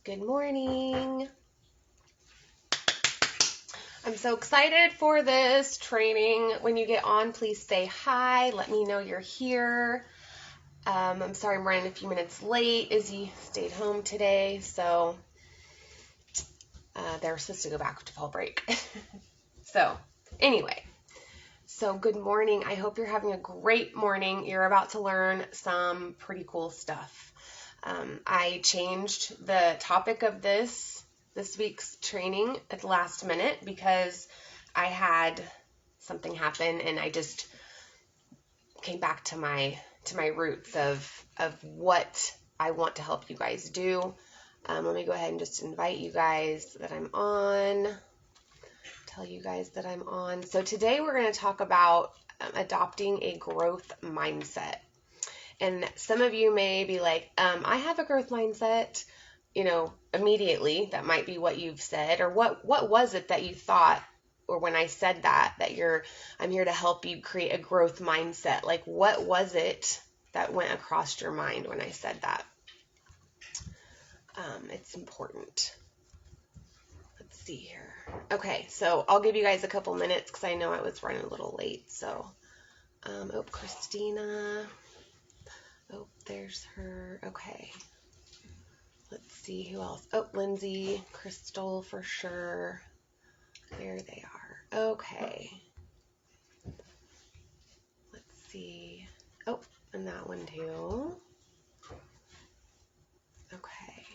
Good morning. I'm so excited for this training. When you get on, please say hi. Let me know you're here. I'm sorry I'm running a few minutes late. Izzy stayed home today, so they're supposed to go back to fall break. So anyway, good morning. I hope you're having a great morning. You're about to learn some pretty cool stuff. I changed the topic of this week's training at the last minute because I had something happen and I just came back to my roots of what I want to help you guys do. Let me go ahead and just invite you guys that I'm on, tell you guys that I'm on. So today we're going to talk about adopting a growth mindset. And some of you may be like, I have a growth mindset, immediately. That might be what you've said. Or what was it that you thought, or when I said that I'm here to help you create a growth mindset. Like, what was it that went across your mind when I said that? It's important. Let's see here. Okay, so I'll give you guys a couple minutes because I know I was running a little late. So, Christina. Oh, there's her. Okay. Let's see who else. Oh, Lindsay, Crystal for sure. There they are. Okay. Let's see. Oh, and that one too. Okay.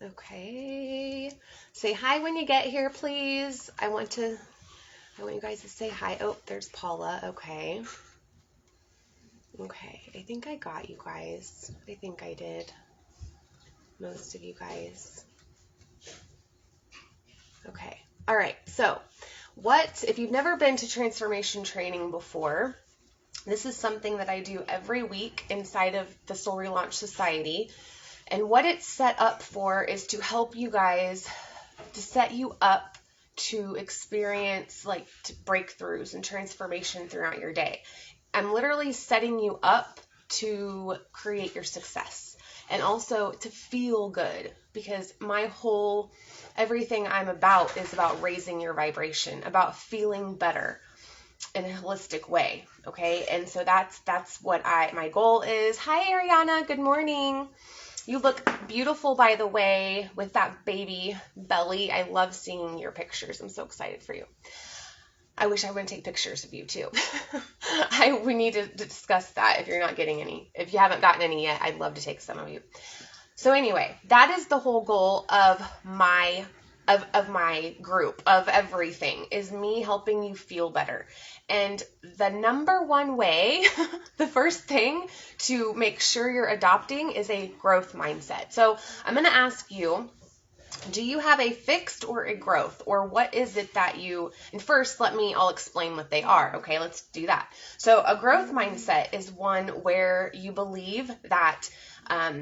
Okay. Say hi when you get here, please. I want you guys to say hi. Oh, there's Paula. Okay. Okay. I think I got you guys. I think I did. Most of you guys. Okay. All right. So if you've never been to transformation training before, this is something that I do every week inside of the Soul Relaunch Society. And what it's set up for is to help you guys, to set you up to experience breakthroughs and transformation throughout your day. I'm literally setting you up to create your success and also to feel good, because everything I'm about is about raising your vibration, about feeling better in a holistic way. Okay. And so that's what my goal is. Hi, Ariana. Good morning. You look beautiful, by the way, with that baby belly. I love seeing your pictures. I'm so excited for you. I wish I would take pictures of you too. We need to discuss that if you're not getting any. If you haven't gotten any yet, I'd love to take some of you. So anyway, that is the whole goal of my group, of everything, is me helping you feel better. And the number one way, the first thing to make sure you're adopting is a growth mindset. So I'm going to ask you, do you have a fixed or a growth? Or what is it that and first I'll explain what they are. Okay, let's do that. So a growth mindset is one where you believe that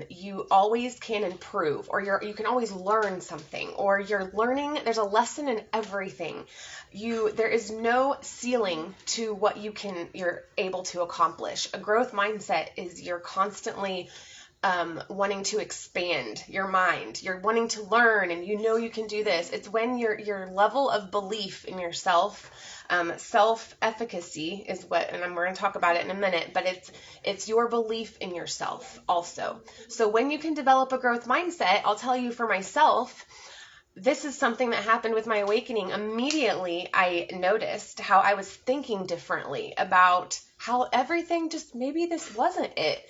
you always can improve, or you can always learn something, or you're learning. There's a lesson in everything. There is no ceiling to what you're able to accomplish. A growth mindset is you're constantly wanting to expand your mind. You're wanting to learn, and you can do this. It's when your level of belief in yourself, self-efficacy is and we're going to talk about it in a minute, but it's your belief in yourself also. So when you can develop a growth mindset, I'll tell you for myself, this is something that happened with my awakening. Immediately, I noticed how I was thinking differently about how everything maybe this wasn't it.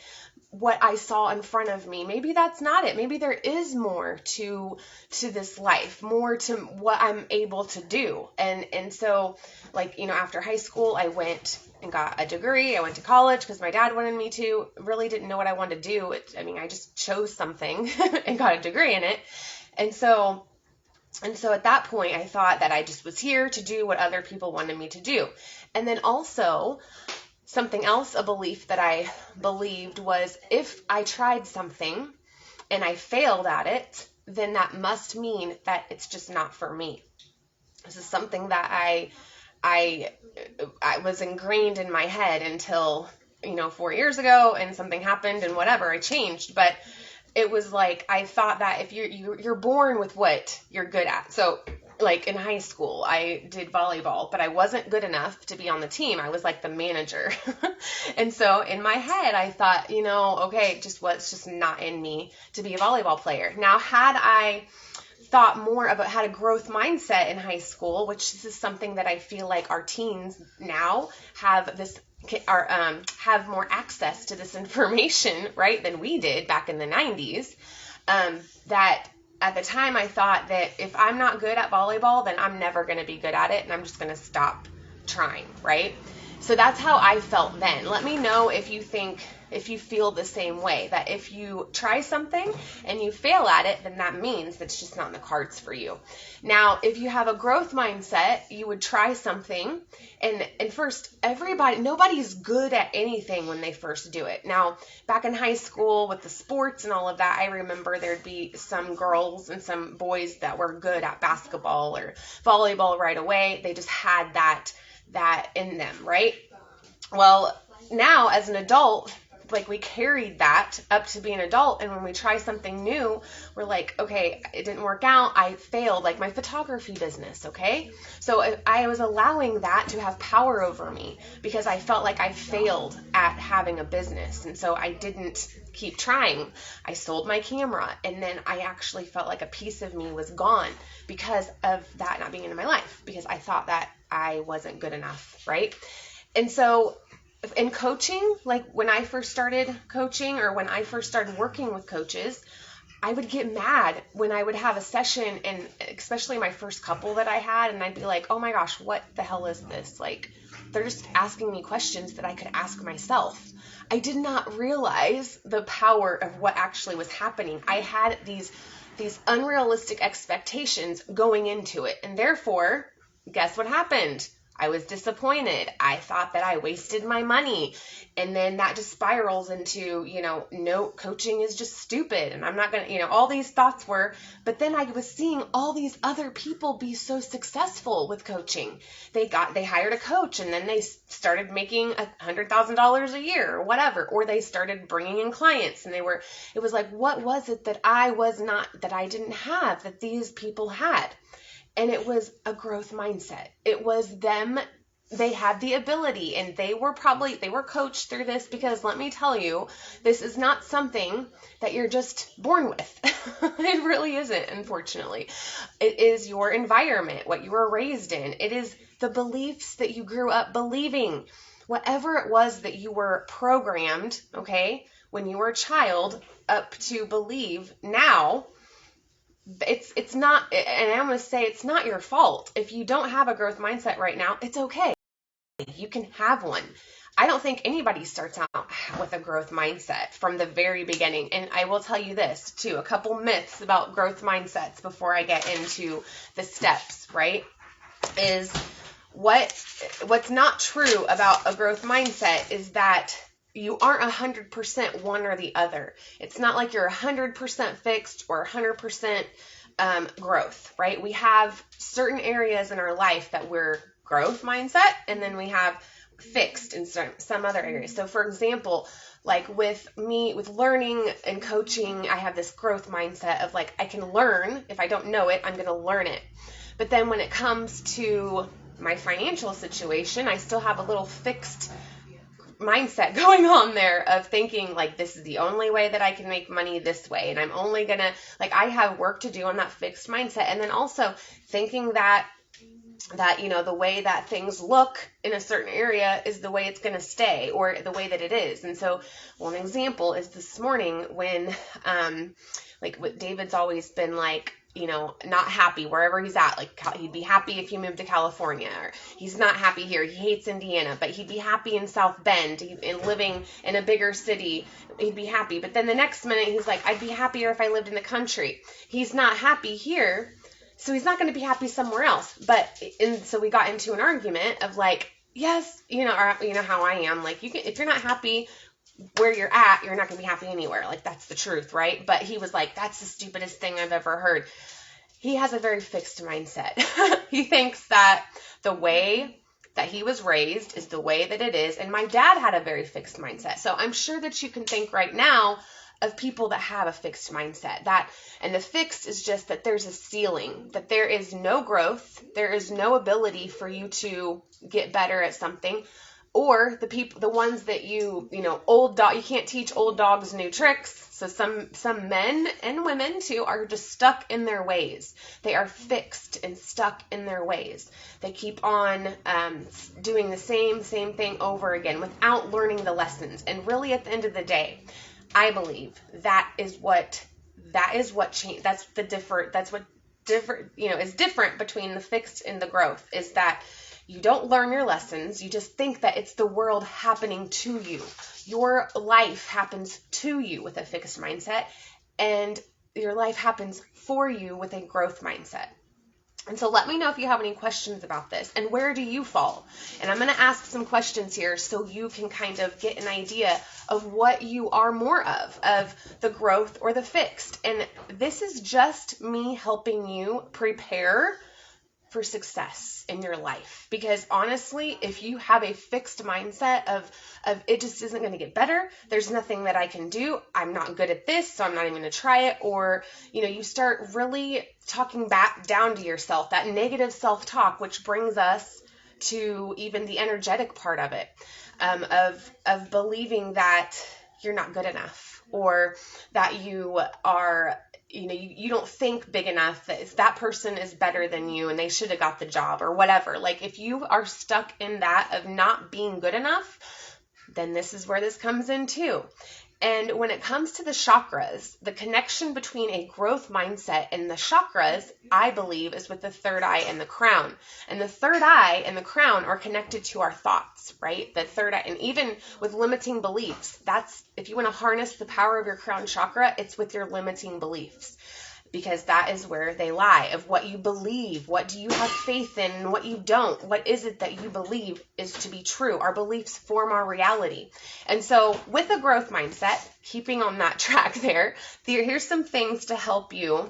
What I saw in front of me, maybe that's not it. Maybe there is more to this life, more to what I'm able to do. And so, after high school, I went and got a degree. I went to college because my dad wanted me to. Really didn't know what I wanted to do. I just chose something and got a degree in it. And so at that point, I thought that I just was here to do what other people wanted me to do. And then also, something else, a belief that I believed was, if I tried something and I failed at it, then that must mean that it's just not for me. This is something that I was ingrained in my head until 4 years ago and something happened and whatever, I changed. But it was like, I thought that if you're born with what you're good at. So like in high school, I did volleyball, but I wasn't good enough to be on the team. I was like the manager. And so in my head, I thought, okay, it's just not in me to be a volleyball player. Now, had I thought more about how to growth mindset in high school, which this is something that I feel like our teens now have have more access to this information, right, than we did back in the 90s, that at the time I thought that if I'm not good at volleyball, then I'm never going to be good at it, and I'm just going to stop trying, right? So that's how I felt then. Let me know if you feel the same way, that if you try something and you fail at it, then that means that's just not in the cards for you. Now, if you have a growth mindset, you would try something, and first, nobody's good at anything when they first do it. Now, back in high school with the sports and all of that, I remember there'd be some girls and some boys that were good at basketball or volleyball right away. They just had that in them, right? Well, now as an adult, like we carried that up to be an adult, and when we try something new, we're like, okay, it didn't work out, I failed, like my photography business, okay? So I was allowing that to have power over me because I felt like I failed at having a business, and so I didn't keep trying. I sold my camera, and then I actually felt like a piece of me was gone because of that not being in my life, because I thought that I wasn't good enough, right? And so in coaching, like when I first started coaching or when I first started working with coaches, I would get mad when I would have a session, and especially my first couple that I had, and I'd be like, oh my gosh, what the hell is this? Like, they're just asking me questions that I could ask myself. I did not realize the power of what actually was happening. I had these unrealistic expectations going into it, and therefore, guess what happened? I was disappointed. I thought that I wasted my money. And then that just spirals into, no, coaching is just stupid. And I'm not going to, all these thoughts were, but then I was seeing all these other people be so successful with coaching. They hired a coach, and then they started making $100,000 a year or whatever, or they started bringing in clients, and it was like, what was it that I didn't have that these people had? And it was a growth mindset. It was them. They had the ability, and they were coached through this, because let me tell you, this is not something that you're just born with. It really isn't, unfortunately. It is your environment, what you were raised in. It is the beliefs that you grew up believing. Whatever it was that you were programmed, okay, when you were a child up to believe now, it's not, and I'm going to say it's not your fault. If you don't have a growth mindset right now, it's okay. You can have one. I don't think anybody starts out with a growth mindset from the very beginning. And I will tell you this too, a couple myths about growth mindsets before I get into the steps, right? Is what's not true about a growth mindset is that you aren't 100% one or the other. It's not like you're 100% fixed or 100% growth, right? We have certain areas in our life that we're growth mindset, and then we have fixed in some other areas. So for example, like with me, with learning and coaching, I have this growth mindset of like, I can learn. If I don't know it, I'm going to learn it. But then when it comes to my financial situation, I still have a little fixed mindset going on there of thinking like, this is the only way that I can make money this way, and I'm only gonna, like, I have work to do on that fixed mindset. And then also thinking that the way that things look in a certain area is the way it's going to stay, or the way that it is. And so one example is this morning when like what David's always been like, not happy wherever he's at. Like, he'd be happy if he moved to California, or he's not happy here. He hates Indiana, but he'd be happy in South Bend, and living in a bigger city. He'd be happy. But then the next minute he's like, I'd be happier if I lived in the country. He's not happy here, so he's not going to be happy somewhere else. And so we got into an argument of like, yes, how I am. Like, if you're not happy where you're at, you're not going to be happy anywhere. Like, that's the truth, right? But he was like, that's the stupidest thing I've ever heard. He has a very fixed mindset. He thinks that the way that he was raised is the way that it is. And my dad had a very fixed mindset. So I'm sure that you can think right now of people that have a fixed mindset. And the fixed is just that there's a ceiling, that there is no growth, there is no ability for you to get better at something. Or the ones that you can't teach old dogs new tricks. So some men and women too are just stuck in their ways. They are fixed and stuck in their ways. They keep on doing the same thing over again without learning the lessons. And really, at the end of the day, I believe is what change. That's what is different between the fixed and the growth, is that you don't learn your lessons. You just think that it's the world happening to you. Your life happens to you with a fixed mindset, and your life happens for you with a growth mindset. And so let me know if you have any questions about this, and where do you fall? And I'm going to ask some questions here so you can kind of get an idea of what you are more of the growth or the fixed. And this is just me helping you prepare for success in your life. Because honestly, if you have a fixed mindset of it just isn't going to get better, there's nothing that I can do, I'm not good at this, so I'm not even going to try it, or you start really talking back down to yourself, that negative self-talk, which brings us to even the energetic part of it, of believing that you're not good enough, or that you are you don't think big enough, that person is better than you and they should have got the job, or whatever. Like, if you are stuck in that of not being good enough, then this is where this comes in too. And when it comes to the chakras, the connection between a growth mindset and the chakras, I believe, is with the third eye and the crown. And the third eye and the crown are connected to our thoughts, right? The third eye, and even with limiting beliefs, if you want to harness the power of your crown chakra, it's with your limiting beliefs. Because that is where they lie, of what you believe. What do you have faith in and what you don't? What is it that you believe is to be true? Our beliefs form our reality. And so with a growth mindset, keeping on that track here's some things to help you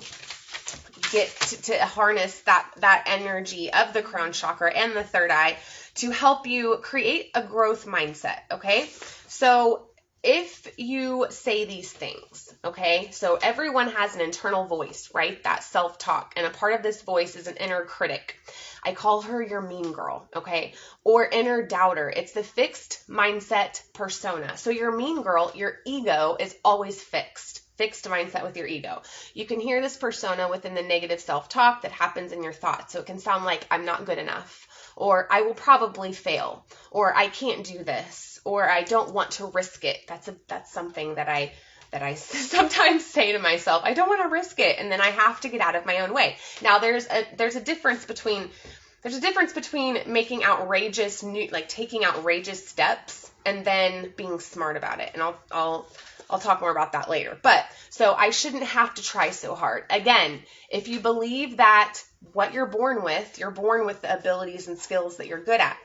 get to harness that energy of the crown chakra and the third eye to help you create a growth mindset, okay? So if you say these things, okay, so everyone has an internal voice, right? That self-talk. And a part of this voice is an inner critic. I call her your mean girl, okay? Or inner doubter. It's the fixed mindset persona. So your mean girl, your ego is always fixed mindset with your ego. You can hear this persona within the negative self-talk that happens in your thoughts. So it can sound like, I'm not good enough, or I will probably fail, or I can't do this, or I don't want to risk it. That's something that I sometimes say to myself. I don't want to risk it, and then I have to get out of my own way. Now there's a difference between making outrageous taking outrageous steps and then being smart about it. And I'll talk more about that later. But so I shouldn't have to try so hard. Again, if you believe that what you're born with the abilities and skills that you're good at.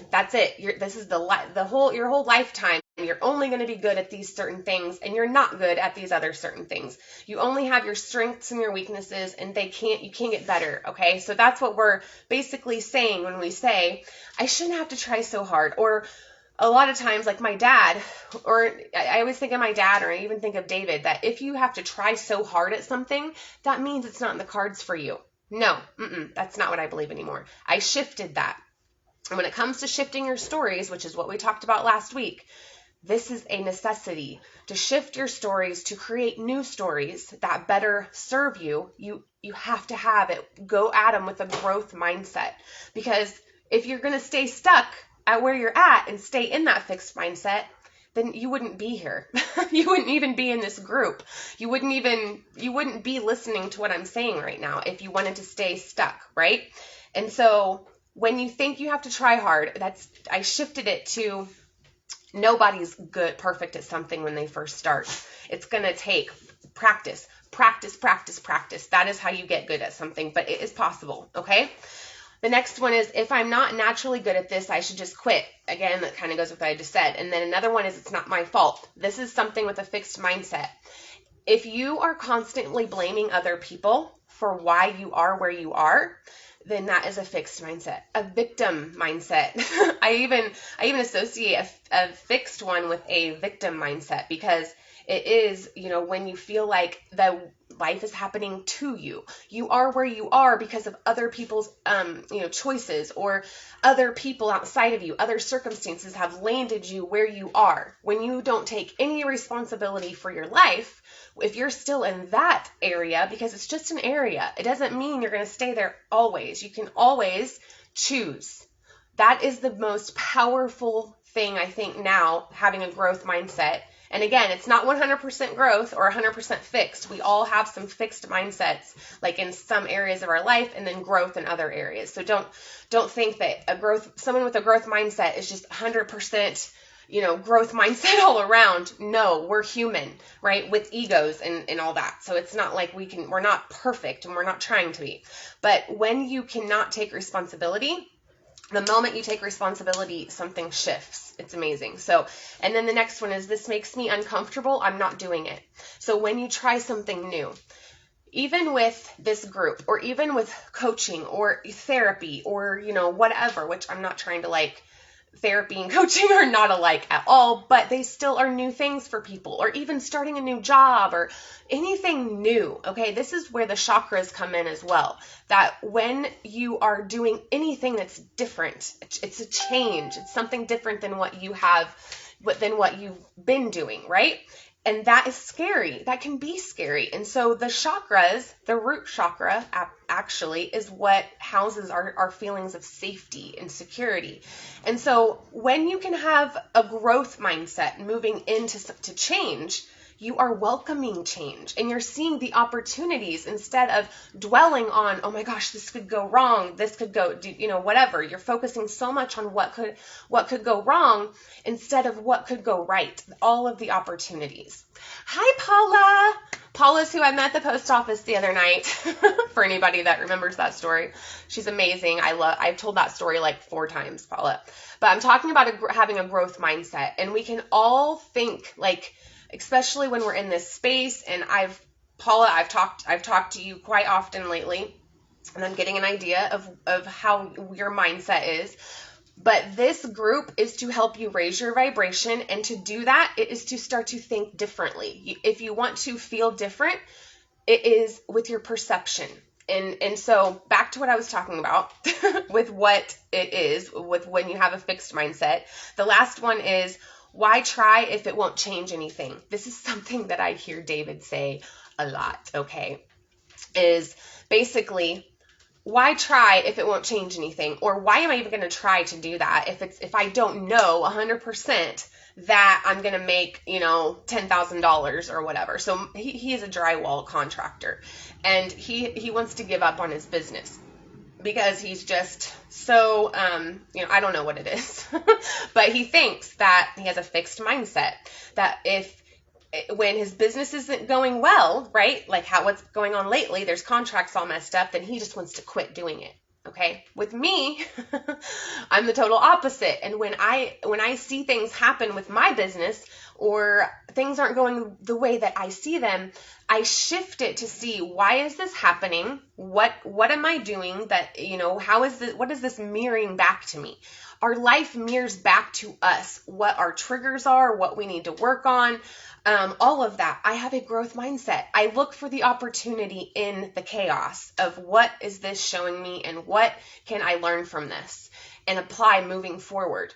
That's it. This is your whole lifetime. You're only going to be good at these certain things, and you're not good at these other certain things. You only have your strengths and your weaknesses, and you can't get better. Okay. So that's what we're basically saying when we say, I shouldn't have to try so hard. Or a lot of times, like my dad, or I always think of my dad, or I even think of David, that if you have to try so hard at something, that means it's not in the cards for you. No, that's not what I believe anymore. I shifted that. And when it comes to shifting your stories, which is what we talked about last week, this is a necessity to shift your stories, to create new stories that better serve you. You have to have it, go at them with a growth mindset. Because if you're going to stay stuck at where you're at and stay in that fixed mindset, then you wouldn't be here. You wouldn't even be in this group. You wouldn't be listening to what I'm saying right now if you wanted to stay stuck, right? And so when you think you have to try hard, I shifted it to nobody's perfect at something when they first start. It's going to take practice. That is how you get good at something, but it is possible, okay? The next one is, if I'm not naturally good at this, I should just quit. Again, that kind of goes with what I just said. And then another one is, it's not my fault. This is something with a fixed mindset. If you are constantly blaming other people for why you are where you are, then that is a fixed mindset, a victim mindset. I even associate a fixed one with a victim mindset, because it is, when you feel like the life is happening to you. You are where you are because of other people's, choices, or other people outside of you, other circumstances have landed you where you are. When you don't take any responsibility for your life, if you're still in that area, because it's just an area, it doesn't mean you're going to stay there always. You can always choose. That is the most powerful thing, I think, now, having a growth mindset. And again, it's not 100% growth or 100% fixed. We all have some fixed mindsets, like in some areas of our life, and then growth in other areas. So don't think that someone with a growth mindset is just 100%, growth mindset all around. No, we're human, right? With egos and all that. So it's not like we're not perfect, and we're not trying to be. But when you cannot take responsibility, the moment you take responsibility, something shifts. It's amazing. So, and then the next one is, this makes me uncomfortable, I'm not doing it. So when you try something new, even with this group, or even with coaching or therapy, or, whatever, which I'm not trying to therapy and coaching are not alike at all, but they still are new things for people, or even starting a new job or anything new. Okay, this is where the chakras come in as well. That when you are doing anything that's different, it's a change. It's something different than what you have, than what you've been doing, right? And that is scary. That can be scary. And so the chakras, the root chakra actually is what houses our feelings of safety and security. And so when you can have a growth mindset moving into change, you are welcoming change, and you're seeing the opportunities instead of dwelling on, oh my gosh, this could go wrong, this could go, whatever. You're focusing so much on what could go wrong instead of what could go right. All of the opportunities. Hi, Paula. Paula's who I met at the post office the other night. For anybody that remembers that story, she's amazing. I've told that story 4 times, Paula. But I'm talking about having a growth mindset, and we can all think especially when we're in this space. And Paula, I've talked to you quite often lately, and I'm getting an idea of how your mindset is. But this group is to help you raise your vibration, and to do that, it is to start to think differently. If you want to feel different, it is with your perception. And so back to what I was talking about with what it is, with when you have a fixed mindset. The last one is, why try if it won't change anything? This is something that I hear David say a lot, okay? Is basically, why try if it won't change anything? Or why am I even going to try to do that if I don't know 100% that I'm going to make, $10,000 or whatever. So he is a drywall contractor, and he wants to give up on his business, because he's just so, I don't know what it is, but he thinks that he has a fixed mindset that when his business isn't going well, right, what's going on lately, there's contracts all messed up, then he just wants to quit doing it. Okay. With me, I'm the total opposite. And when I see things happen with my business, or things aren't going the way that I see them, I shift it to see, why is this happening? What am I doing that, what is this mirroring back to me? Our life mirrors back to us what our triggers are, what we need to work on, all of that. I have a growth mindset. I look for the opportunity in the chaos of, what is this showing me, and what can I learn from this and apply moving forward.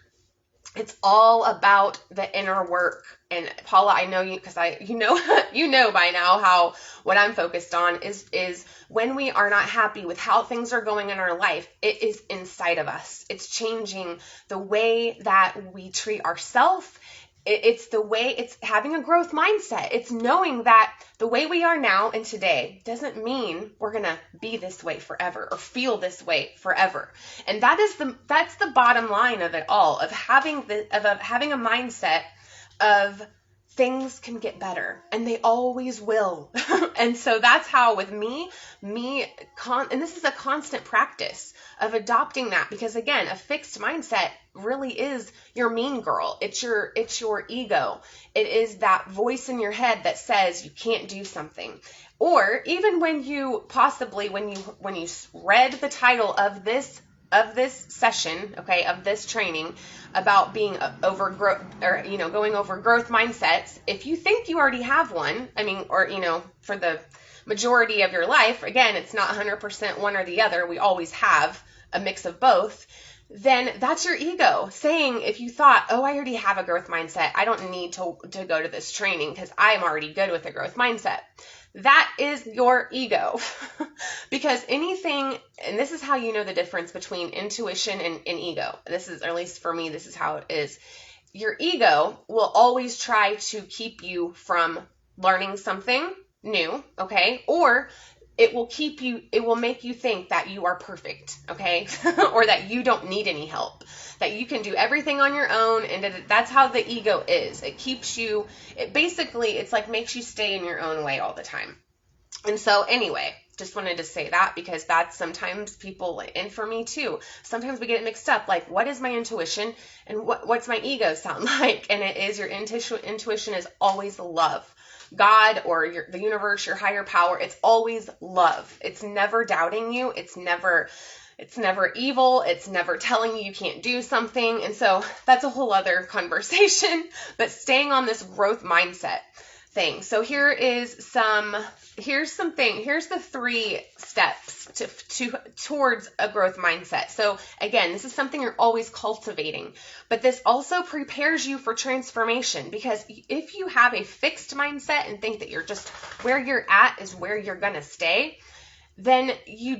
It's all about the inner work. And Paula, I know you, because you know by now what I'm focused on is when we are not happy with how things are going in our life, it is inside of us. It's changing the way that we treat ourselves. It's having a growth mindset. It's knowing that the way we are now and today doesn't mean we're going to be this way forever or feel this way forever. And that's the bottom line of it all, of having a mindset of things can get better, and they always will. And so that's how with me, and this is a constant practice of adopting that, because again, a fixed mindset really is your mean girl. It's your ego. It is that voice in your head that says you can't do something. Or even when you read the title of this session, okay, of this training about being over growth, or going over growth mindsets, if you think you already have one, or for the majority of your life, again, it's not 100% one or the other, we always have a mix of both, then that's your ego saying, if you thought, oh, I already have a growth mindset, I don't need to go to this training because I'm already good with a growth mindset. That is your ego. Because anything, and this is how you know the difference between intuition and ego. This is, or at least for me, this is how it is. Your ego will always try to keep you from learning something new, okay? Or it will make you think that you are perfect, okay? Or that you don't need any help, that you can do everything on your own, and that's how the ego is. It keeps you, it's like makes you stay in your own way all the time. And so anyway, just wanted to say that because that's sometimes people, and for me too, sometimes we get it mixed up, like what is my intuition and what's my ego sound like? And it is, your intuition is always love. God or the universe, your higher power, it's always love. It's never doubting you. It's never evil. It's never telling you can't do something. And so that's a whole other conversation, but staying on this growth mindset thing. So here's the 3 steps towards a growth mindset. So again, this is something you're always cultivating, but this also prepares you for transformation, because if you have a fixed mindset and think that you're just where you're at is where you're going to stay, then you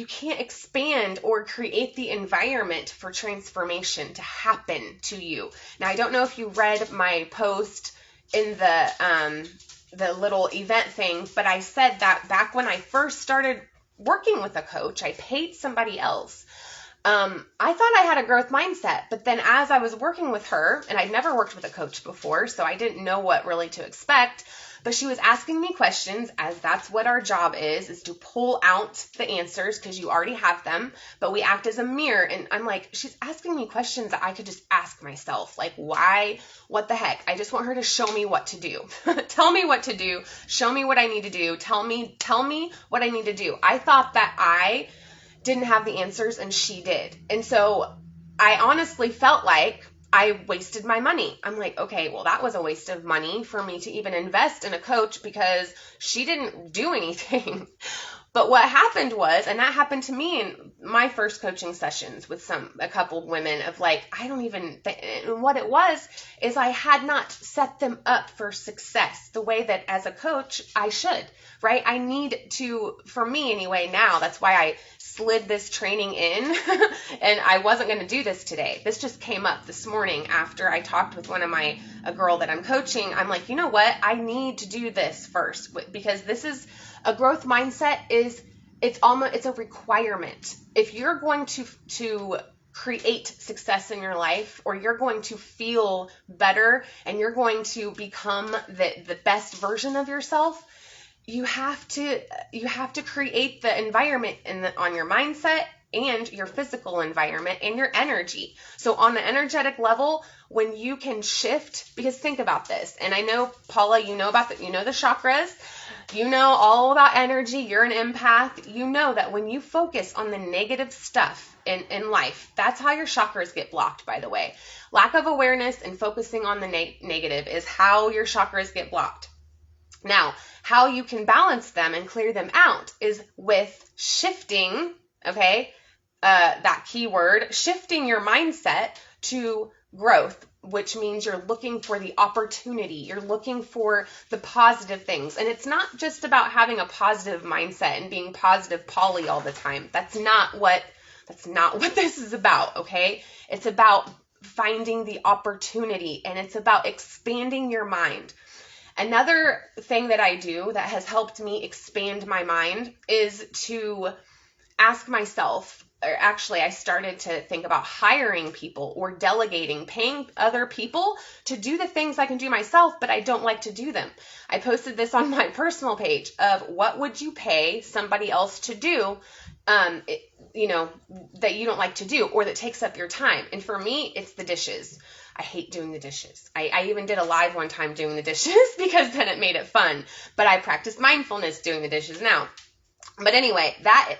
can't expand or create the environment for transformation to happen to you. Now, I don't know if you read my post in the little event thing, but I said that back when I first started working with a coach, I paid somebody else. I thought I had a growth mindset, but then as I was working with her, and I'd never worked with a coach before, so I didn't know what really to expect, but she was asking me questions, as that's what our job is to pull out the answers, because you already have them, but we act as a mirror. And I'm like, she's asking me questions that I could just ask myself, like, why, what the heck? I just want her to show me what to do. Tell me what to do. Show me what I need to do. Tell me what I need to do. I thought that I didn't have the answers and she did. And so I honestly felt like I wasted my money. I'm like, okay, well, that was a waste of money for me to even invest in a coach because she didn't do anything. But what happened was, and that happened to me in my first coaching sessions with a couple women, of like, and what it was is I had not set them up for success the way that as a coach I should, right? I need to, for me anyway, now, that's why I slid this training in and I wasn't going to do this today. This just came up this morning after I talked with a girl that I'm coaching. I'm like, you know what? I need to do this first, because this is a growth mindset. It's a requirement. If you're going to create success in your life, or you're going to feel better and you're going to become the best version of yourself, you have to create the environment on your mindset and your physical environment and your energy. So on the energetic level, when you can shift, because think about this, and I know, Paula, you know the chakras, you know all about energy, you're an empath, you know that when you focus on the negative stuff in life, that's how your chakras get blocked, by the way. Lack of awareness and focusing on the negative is how your chakras get blocked. Now, how you can balance them and clear them out is with shifting, okay, that keyword, shifting your mindset to growth, which means you're looking for the opportunity. You're looking for the positive things. And it's not just about having a positive mindset and being positive Polly all the time. That's not what this is about, okay? It's about finding the opportunity, and it's about expanding your mind. Another thing that I do that has helped me expand my mind is to ask myself, or actually I started to think about hiring people or delegating, paying other people to do the things I can do myself, but I don't like to do them. I posted this on my personal page of what would you pay somebody else to do? that you don't like to do or that takes up your time. And for me, it's the dishes. I hate doing the dishes. I even did a live one time doing the dishes because then it made it fun. But I practice mindfulness doing the dishes now. But anyway,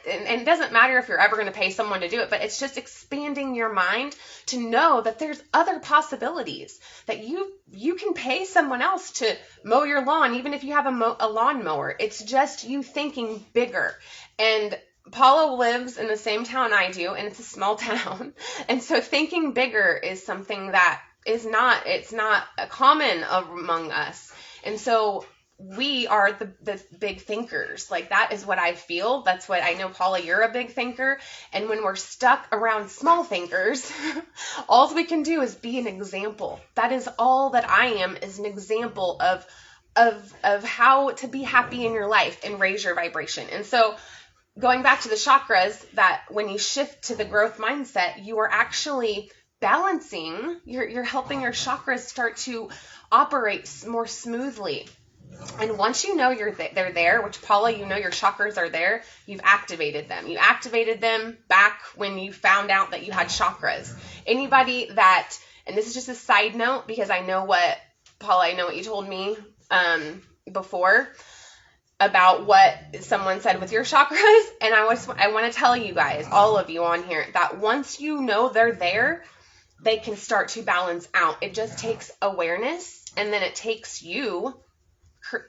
and it doesn't matter if you're ever going to pay someone to do it, but it's just expanding your mind to know that there's other possibilities, that you can pay someone else to mow your lawn, even if you have a lawnmower. It's just you thinking bigger. And Paula lives in the same town I do, and it's a small town. And so thinking bigger is something that it's not common among us. And so we are the big thinkers. Like, that is what I feel. That's what I know. Paula, you're a big thinker. And when we're stuck around small thinkers, all we can do is be an example. That is all that I am, is an example of how to be happy in your life and raise your vibration. And so going back to the chakras, that when you shift to the growth mindset, you are actually balancing, you're helping your chakras start to operate more smoothly. And once you know they're there, which Paula, your chakras are there, you've activated them. You activated them back when you found out that you had chakras. Anybody that, and this is just a side note because I know what you told me before about what someone said with your chakras. And I want to tell you guys, all of you on here, that once you know they're there, they can start to balance out. It just takes awareness, and then it takes you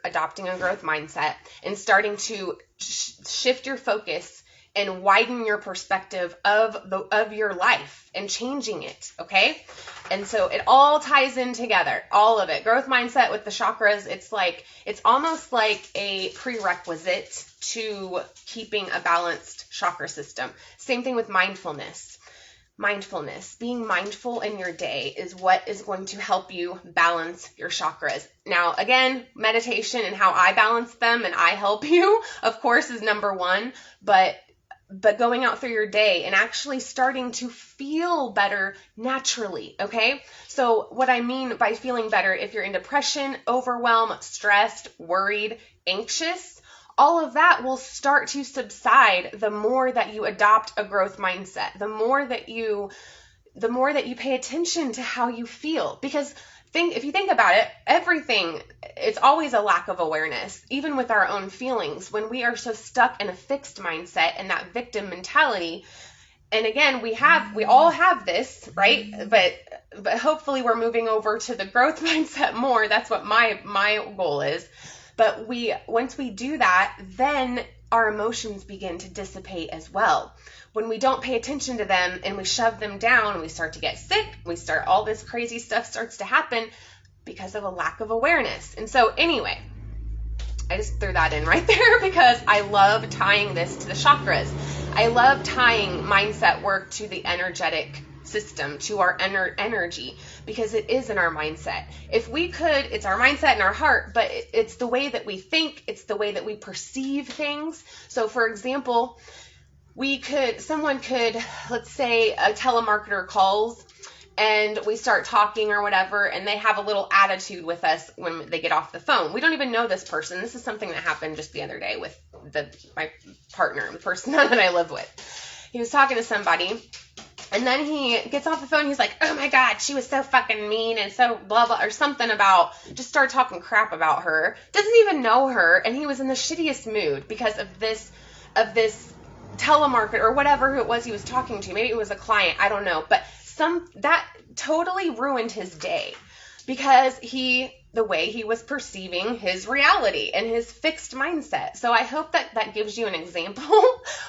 adopting a growth mindset and starting to shift your focus and widen your perspective of your life and changing it, okay? And so it all ties in together, all of it. Growth mindset with the chakras, it's almost like a prerequisite to keeping a balanced chakra system. Same thing with mindfulness. Being mindful in your day is what is going to help you balance your chakras. Now, again, meditation and how I balance them and I help you, of course, is number one, but going out through your day and actually starting to feel better naturally, okay? So what I mean by feeling better, if you're in depression, overwhelm, stressed, worried, anxious, all of that will start to subside the more that you adopt a growth mindset, the more that you pay attention to how you feel. Because if you think about it, everything, it's always a lack of awareness, even with our own feelings. When we are so stuck in a fixed mindset and that victim mentality, and again, we all have this, right? But hopefully we're moving over to the growth mindset more. That's what my goal is. But once we do that, then our emotions begin to dissipate as well. When we don't pay attention to them and we shove them down, we start to get sick. All this crazy stuff starts to happen because of a lack of awareness. And so anyway, I just threw that in right there because I love tying this to the chakras. I love tying mindset work to the energetic system, to our energy, because it is in our mindset. If we could, it's our mindset and our heart, but it's the way that we think, it's the way that we perceive things. So for example, someone could, let's say a telemarketer calls and we start talking or whatever, and they have a little attitude with us when they get off the phone. We don't even know this person. This is something that happened just the other day with my partner, the person that I live with. He was talking to somebody, and then he gets off the phone. He's like, oh my God, she was so fucking mean and so blah, blah, or something about, just start talking crap about her. Doesn't even know her. And he was in the shittiest mood because of this telemarketer or whatever it was he was talking to. Maybe it was a client. I don't know. But that totally ruined his day because the way he was perceiving his reality and his fixed mindset. So I hope that gives you an example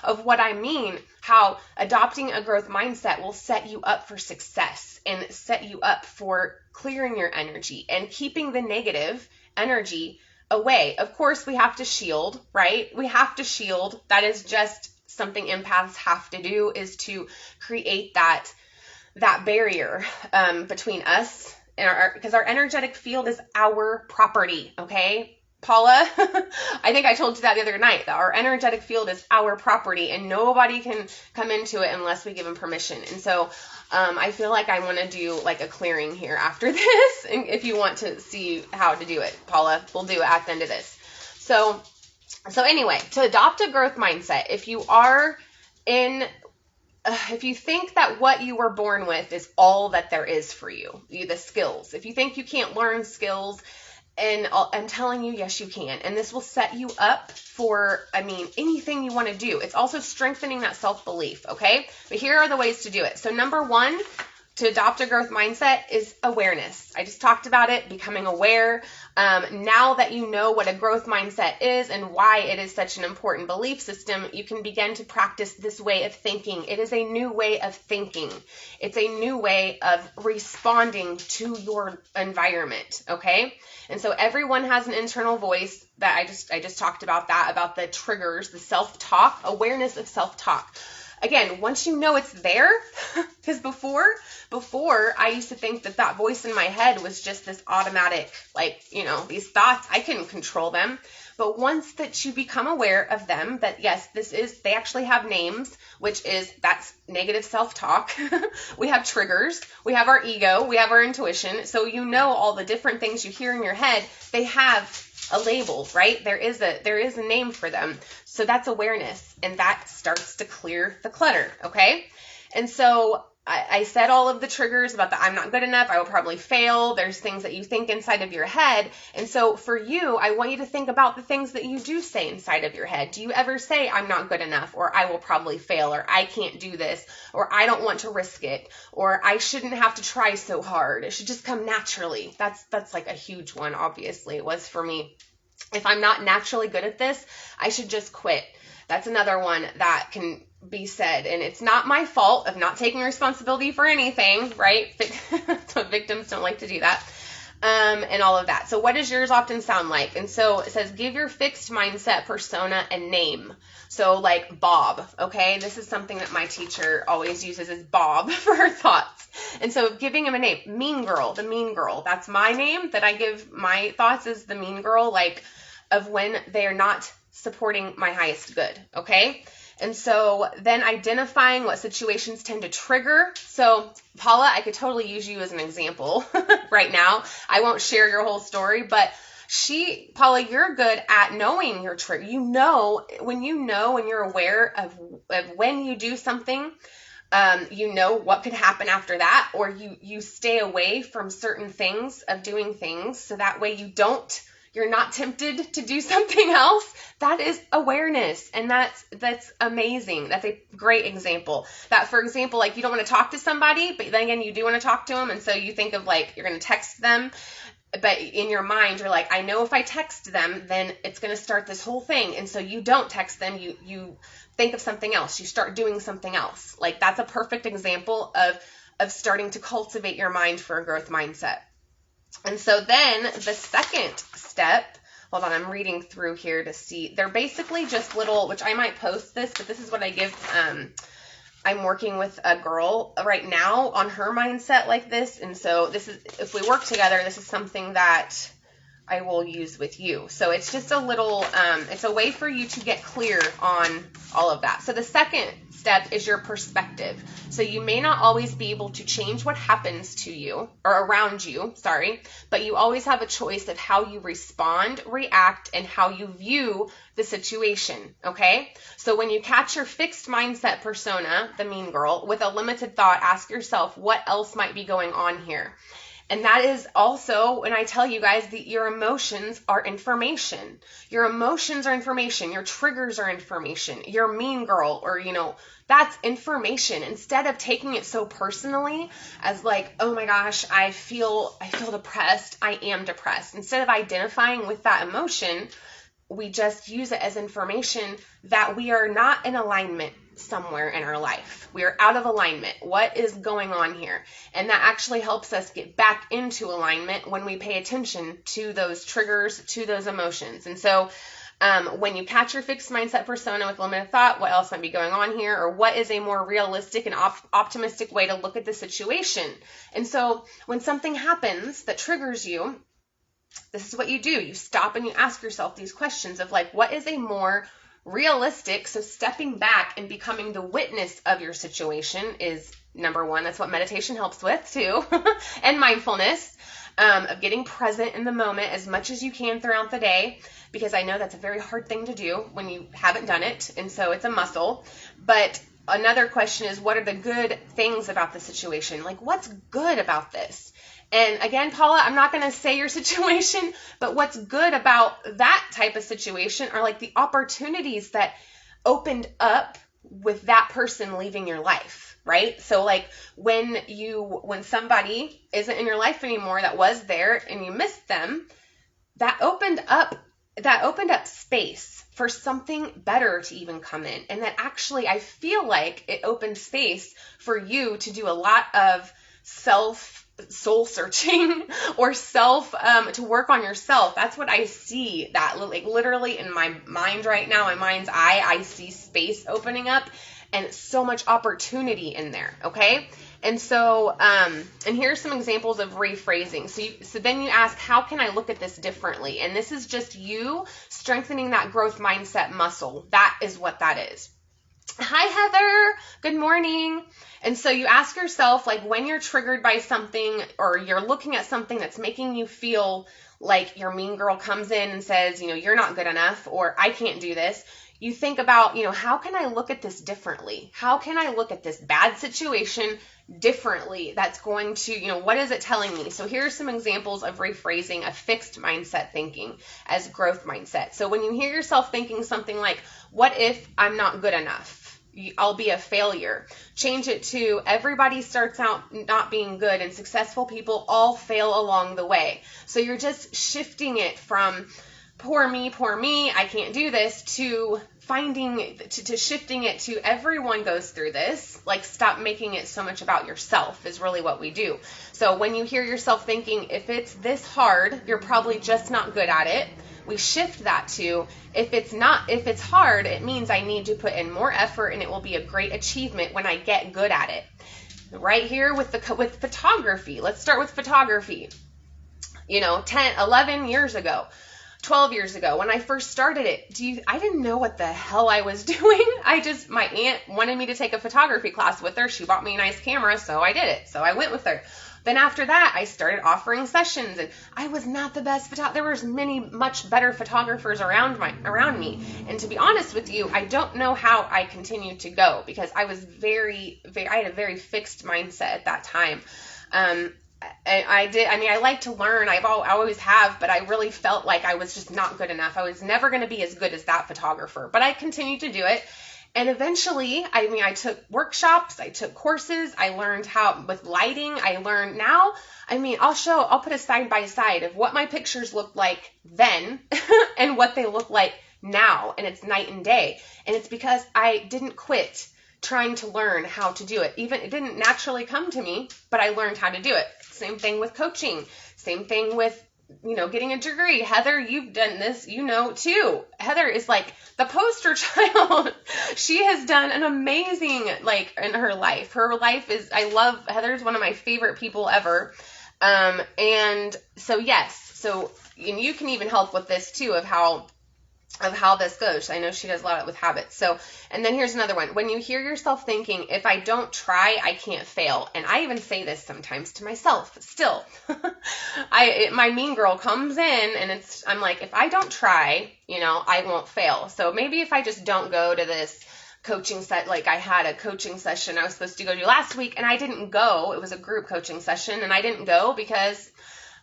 of what I mean, how adopting a growth mindset will set you up for success and set you up for clearing your energy and keeping the negative energy away. Of course, we have to shield, right? We have to shield. That is just something empaths have to do, is to create that barrier between us and because our energetic field is our property, okay? Paula, I think I told you that the other night, that our energetic field is our property and nobody can come into it unless we give them permission. And so I feel like I want to do like a clearing here after this. And if you want to see how to do it, Paula, we'll do it at the end of this. So anyway, to adopt a growth mindset, if you are in if you think that what you were born with is all that there is for you, the skills, if you think you can't learn skills, and I'm telling you, yes, you can. And this will set you up for, anything you want to do. It's also strengthening that self-belief, okay? But here are the ways to do it. So number one, to adopt a growth mindset is awareness. I just talked about it, becoming aware. Now that you know what a growth mindset is and why it is such an important belief system, you can begin to practice this way of thinking. It is a new way of thinking. It's a new way of responding to your environment, okay? And so everyone has an internal voice that I just talked about that, about the triggers, the self-talk, awareness of self-talk. Again, once you know it's there, because before I used to think that voice in my head was just this automatic, these thoughts, I couldn't control them. But once that you become aware of them, that yes, they actually have names, that's negative self-talk. We have triggers, we have our ego, we have our intuition. So you know all the different things you hear in your head, they have a label, right? There is a name for them. So that's awareness, and that starts to clear the clutter, okay? And so I said all of the triggers about the I'm not good enough, I will probably fail. There's things that you think inside of your head. And so for you, I want you to think about the things that you do say inside of your head. Do you ever say I'm not good enough, or I will probably fail, or I can't do this, or I don't want to risk it, or I shouldn't have to try so hard. It should just come naturally. That's like a huge one, obviously. It was for me. If I'm not naturally good at this, I should just quit. That's another one that can be said. And it's not my fault of not taking responsibility for anything, right? So victims don't like to do that. And all of that. So what does yours often sound like? And so it says, give your fixed mindset persona a name. So like Bob, okay? This is something that my teacher always uses as Bob for her thoughts. And so giving him a name, Mean Girl, the Mean Girl. That's my name that I give my thoughts is the Mean Girl, of when they are not supporting my highest good, okay? And so then identifying what situations tend to trigger. So Paula, I could totally use you as an example right now. I won't share your whole story, but Paula, you're good at knowing your trigger. When you're aware of when you do something, you know what could happen after that, or you stay away from certain things of doing things. So that way you're not tempted to do something else. That is awareness. And that's amazing. That's a great example. That, for example, you don't want to talk to somebody, but then again, you do want to talk to them. And so you think of you're going to text them, but in your mind, you're like, I know if I text them, then it's going to start this whole thing. And so you don't text them. You think of something else. You start doing something else. That's a perfect example of starting to cultivate your mind for a growth mindset. And so then the second step, hold on, I'm reading through here to see. They're basically just little, which I might post this, but this is what I give. I'm working with a girl right now on her mindset like this. And so this is, if we work together, this is something that I will use with you. So it's just a little, it's a way for you to get clear on all of that. So the second step is your perspective. So you may not always be able to change what happens to you or around you, but you always have a choice of how you respond, react, and how you view the situation, okay? So when you catch your fixed mindset persona, the mean girl, with a limited thought, ask yourself, what else might be going on here? And that is also, when I tell you guys that your emotions are information. Your emotions are information. Your triggers are information. Your mean girl, or, that's information. Instead of taking it so personally as oh my gosh, I feel depressed. I am depressed. Instead of identifying with that emotion, we just use it as information that we are not in alignment somewhere in our life. We are out of alignment. What is going on here? And that actually helps us get back into alignment when we pay attention to those triggers, to those emotions. And so when you catch your fixed mindset persona with limited thought, what else might be going on here? Or what is a more realistic and optimistic way to look at the situation? And so when something happens that triggers you, this is what you do. You stop and you ask yourself these questions of what is a more realistic, so stepping back and becoming the witness of your situation is number one. That's what meditation helps with too. And mindfulness, of getting present in the moment as much as you can throughout the day, because I know that's a very hard thing to do when you haven't done it. And so it's a muscle, but another question is, what are the good things about the situation? Like, what's good about this? And again, Paula, I'm not going to say your situation, but what's good about that type of situation are like the opportunities that opened up with that person leaving your life, right? So like when somebody isn't in your life anymore that was there and you missed them, that opened up space for something better to even come in. And that actually, I feel like it opened space for you to do a lot of soul searching or to work on yourself. That's what I see, that like literally in my mind right now, my mind's eye, I see space opening up and so much opportunity in there. Okay. And so, and here's some examples of rephrasing. So then you ask, how can I look at this differently? And this is just you strengthening that growth mindset muscle. That is what that is. Hi, Heather. Good morning. And so you ask yourself, like when you're triggered by something or you're looking at something that's making you feel like your mean girl comes in and says, you're not good enough, or I can't do this. You think about, how can I look at this differently? How can I look at this bad situation differently? That's going to, what is it telling me? So here's some examples of rephrasing a fixed mindset thinking as growth mindset. So when you hear yourself thinking something like, what if I'm not good enough? I'll be a failure. Change it to, everybody starts out not being good and successful people all fail along the way. So you're just shifting it from poor me, I can't do this, to shifting it to everyone goes through this. Like, stop making it so much about yourself is really what we do. So when you hear yourself thinking, if it's this hard, you're probably just not good at it. We shift that to, if it's hard, it means I need to put in more effort and it will be a great achievement when I get good at it. Right here with photography. Let's start with photography. 10, 11 years ago, 12 years ago, when I first started it, I didn't know what the hell I was doing. My aunt wanted me to take a photography class with her. She bought me a nice camera, so I did it. So I went with her. Then after that, I started offering sessions, and I was not the best photographer. There was many much better photographers around me. And to be honest with you, I don't know how I continued to go, because I was I had a very fixed mindset at that time. I like to learn. I always have, but I really felt like I was just not good enough. I was never going to be as good as that photographer, but I continued to do it. And eventually, I took workshops, I took courses, I learned how with lighting, I learned now, I'll put a side by side of what my pictures looked like then and what they look like now. And it's night and day. And it's because I didn't quit trying to learn how to do it. Even it didn't naturally come to me, but I learned how to do it. Same thing with coaching. Same thing with, getting a degree. Heather, you've done this, too. Heather is like the poster child. She has done an amazing, in her life. Heather's one of my favorite people ever. And so, yes. And you can even help with this too, of how this goes. I know she does a lot with habits. So, and then here's another one. When you hear yourself thinking, if I don't try, I can't fail. And I even say this sometimes to myself still. My mean girl comes in and I'm like, if I don't try, I won't fail. So maybe if I just don't go to this coaching set, like I had a coaching session I was supposed to go to last week and I didn't go. It was a group coaching session and I didn't go because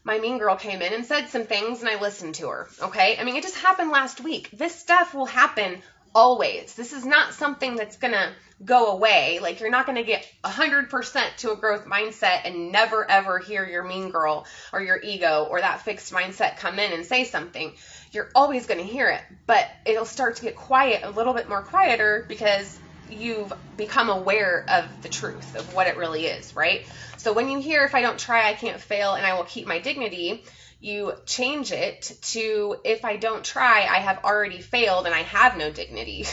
my mean girl came in and said some things and I listened to her. Okay. It just happened last week. This stuff will happen always. This is not something that's going to go away. Like, you're not going to get 100% to a growth mindset and never ever hear your mean girl or your ego or that fixed mindset come in and say something. You're always going to hear it, but it'll start to get quiet, a little bit more quieter, because you've become aware of the truth of what it really is, right? So when you hear, if I don't try, I can't fail, and I will keep my dignity, you change it to, if I don't try, I have already failed and I have no dignity.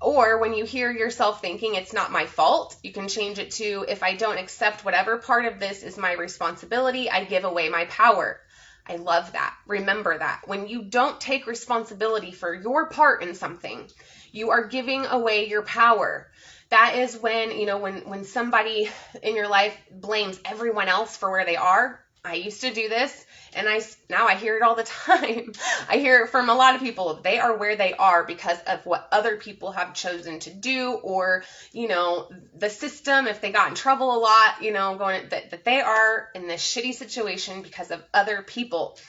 Or when you hear yourself thinking, it's not my fault, you can change it to, if I don't accept whatever part of this is my responsibility, I give away my power. I love that. Remember that. When you don't take responsibility for your part in something, you are giving away your power. That is when, when somebody in your life blames everyone else for where they are, I used to do this, and now I hear it all the time. I hear it from a lot of people. They are where they are because of what other people have chosen to do, or, the system, if they got in trouble a lot, that they are in this shitty situation because of other people.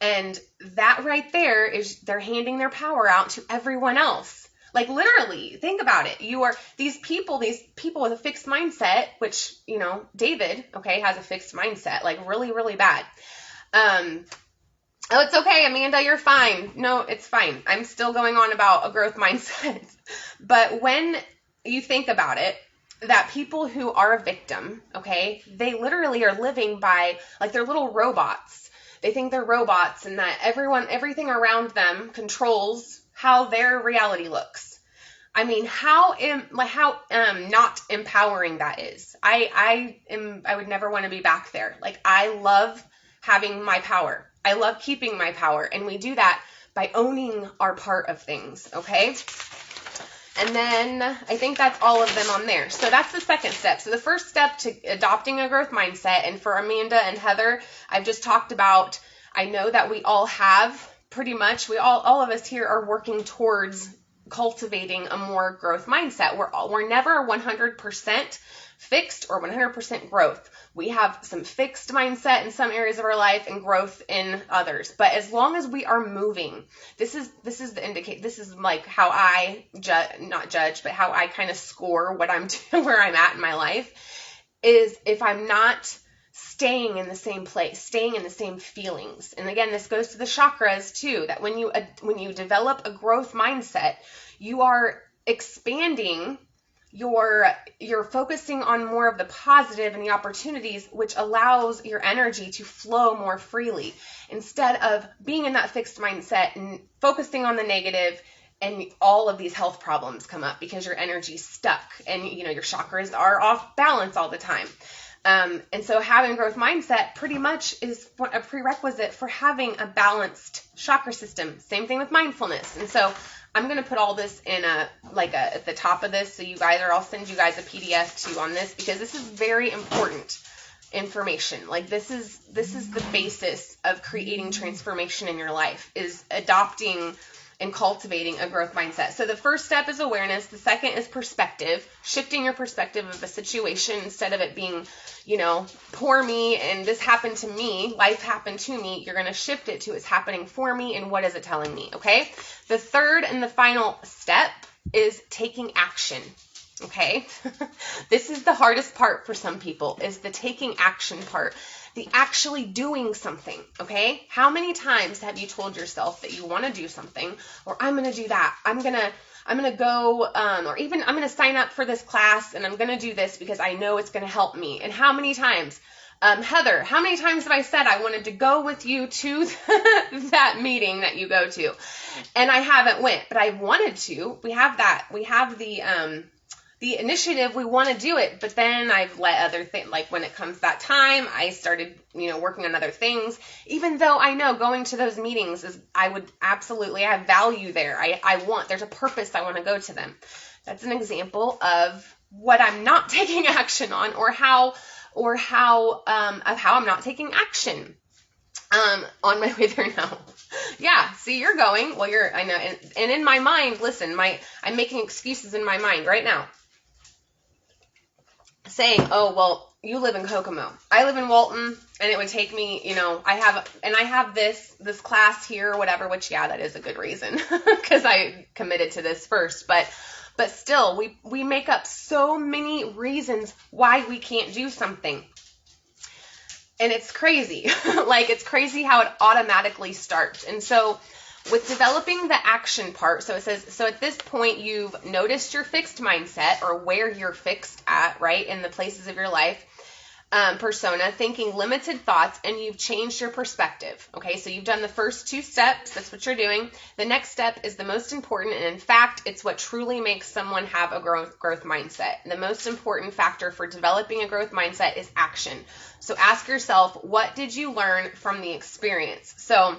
And that right there is they're handing their power out to everyone else. Like, literally, think about it. You are these people with a fixed mindset, which, David, okay, has a fixed mindset, like really, really bad. Oh, it's okay, Amanda, you're fine. No, it's fine. I'm still going on about a growth mindset. But when you think about it, that people who are a victim, okay, they literally are living by, like, they're little robots. They think they're robots and that everything around them controls how their reality looks. I mean, how not empowering that is. I would never want to be back there. Like, I love having my power. I love keeping my power. And we do that by owning our part of things. Okay. And then I think that's all of them on there. So that's the second step. So the first step to adopting a growth mindset, and for Amanda and Heather, I've just talked about, I know that we all have pretty much, all of us here are working towards cultivating a more growth mindset. We're never 100% fixed or 100% growth. We have some fixed mindset in some areas of our life and growth in others. But as long as we are moving, this is like how I not judge, but how I kind of score what I'm doing, where I'm at in my life, is if I'm not staying in the same place, staying in the same feelings. And again, this goes to the chakras too, that when you develop a growth mindset, you are expanding, you're focusing on more of the positive and the opportunities, which allows your energy to flow more freely, instead of being in that fixed mindset and focusing on the negative, and all of these health problems come up because your energy's stuck and your chakras are off balance all the time. And so having a growth mindset pretty much is a prerequisite for having a balanced chakra system. Same thing with mindfulness. And so I'm going to put all this in at the top of this. So I'll send you guys a PDF too on this, because this is very important information. Like, this is the basis of creating transformation in your life, is adopting and cultivating a growth mindset. So the first step is awareness. The second is perspective, shifting your perspective of a situation. Instead of it being, poor me and this happened to me, life happened to me, you're going to shift it to it's happening for me and what is it telling me, okay? The third and the final step is taking action, okay? This is the hardest part for some people, is the taking action part. The actually doing something, okay? How many times have you told yourself that you want to do something, or I'm going to do that, I'm going to go, or even I'm going to sign up for this class and I'm going to do this because I know it's going to help me? And how many times, Heather, how many times have I said I wanted to go with you to that meeting that you go to, and I haven't went, but I wanted to. We have the initiative, we want to do it, but then I've let other things, like when it comes that time, I started, working on other things, even though I know going to those meetings I have value there. There's a purpose, I want to go to them. That's an example of what I'm not taking action on, or how I'm not taking action. On my way there now. Yeah, see, you're going, I know, and in my mind, listen, I'm making excuses in my mind right now, saying, oh, well, you live in Kokomo, I live in Walton, and it would take me, I have this class here or whatever, which, yeah, that is a good reason, because I committed to this first, but still, we make up so many reasons why we can't do something. And it's crazy. It's crazy how it automatically starts. And so with developing the action part, so it says, so at this point you've noticed your fixed mindset, or where you're fixed at, right, in the places of your life, persona, thinking limited thoughts, and you've changed your perspective. Okay, so you've done the first two steps. That's what you're doing. The next step is the most important, and in fact, it's what truly makes someone have a growth mindset. The most important factor for developing a growth mindset is action. So ask yourself, what did you learn from the experience? So,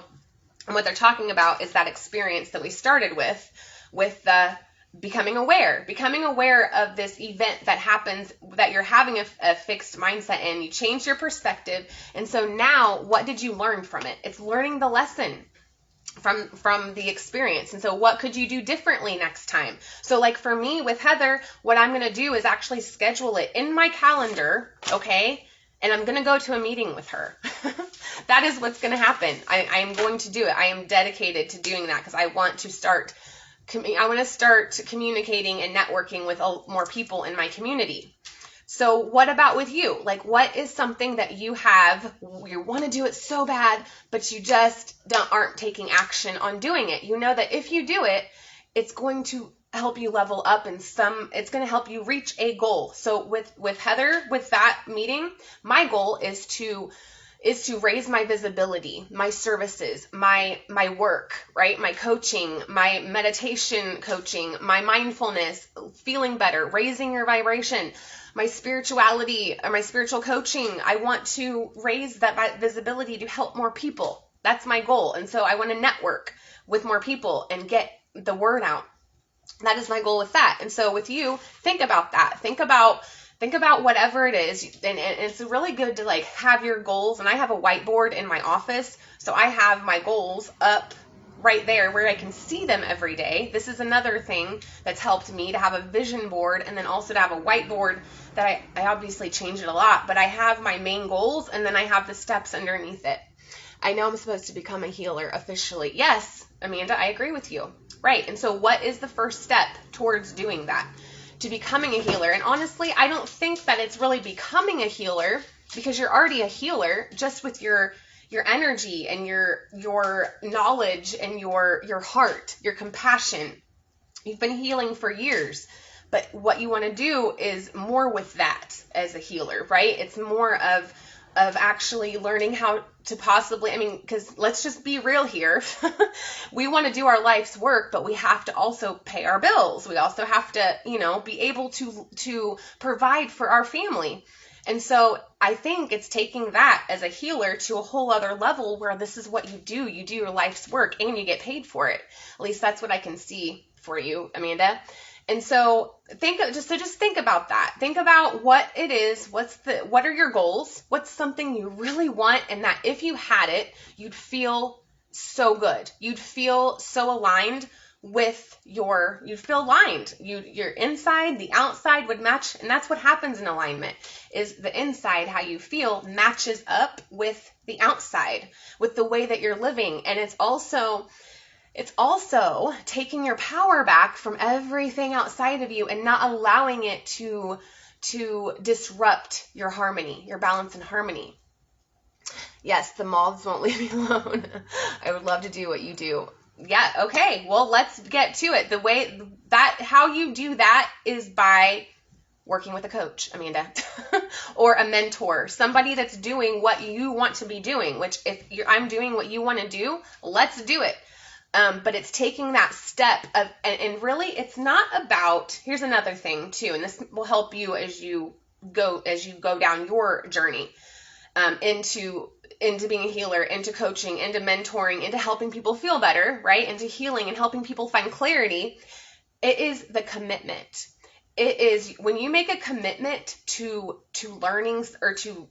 and what they're talking about is that experience that we started with the becoming aware of this event that happens, that you're having a fixed mindset in. You change your perspective. And so now what did you learn from it? It's learning the lesson from the experience. And so what could you do differently next time? So like for me with Heather, what I'm going to do is actually schedule it in my calendar, okay? And I'm going to go to a meeting with her. That is what's going to happen. I am going to do it. I am dedicated to doing that because I want to start communicating and networking with more people in my community. So what about with you? Like, what is something that you want to do it so bad, but you just aren't taking action on doing it? You know that if you do it, it's going to help you level up it's going to help you reach a goal. So with Heather, with that meeting, my goal is to raise my visibility, my services, my work, right? My coaching, my meditation coaching, my mindfulness, feeling better, raising your vibration, my spirituality, or my spiritual coaching. I want to raise that visibility to help more people. That's my goal. And so I want to network with more people and get the word out. That is my goal with that. And so with you, think about that. Think about whatever it is. And it's really good to like have your goals. And I have a whiteboard in my office. So I have my goals up right there where I can see them every day. This is another thing that's helped me to have a vision board and then also to have a whiteboard that I obviously change it a lot, but I have my main goals and then I have the steps underneath it. I know I'm supposed to become a healer officially. Yes, Amanda, I agree with you. Right. And so what is the first step towards doing that? To becoming a healer. And honestly, I don't think that it's really becoming a healer because you're already a healer just with your energy and your knowledge and your heart, your compassion. You've been healing for years. But what you want to do is more with that as a healer, right? It's more of actually learning how to possibly, because let's just be real here. We want to do our life's work, but we have to also pay our bills. We also have to, be able to provide for our family. And so I think it's taking that as a healer to a whole other level where this is what you do. You do your life's work and you get paid for it. At least that's what I can see for you, Amanda. And so just think about that. Think about what it is. What are your goals? What's something you really want? And that if you had it, you'd feel so good. You'd feel so aligned with you'd feel aligned. Your inside, the outside would match. And that's what happens in alignment is the inside, how you feel matches up with the outside, with the way that you're living. And it's also taking your power back from everything outside of you and not allowing it to disrupt your harmony, your balance and harmony. Yes, the moths won't leave me alone. I would love to do what you do. Yeah, okay. Well, let's get to it. How you do that is by working with a coach, Amanda, or a mentor, somebody that's doing what you want to be doing, which if I'm doing what you want to do, let's do it. But it's taking that step of, and really it's not about, here's another thing too, and this will help you as you go down your journey, into being a healer, into coaching, into mentoring, into helping people feel better, right? Into healing and helping people find clarity. It is the commitment. It is when you make a commitment to learning or to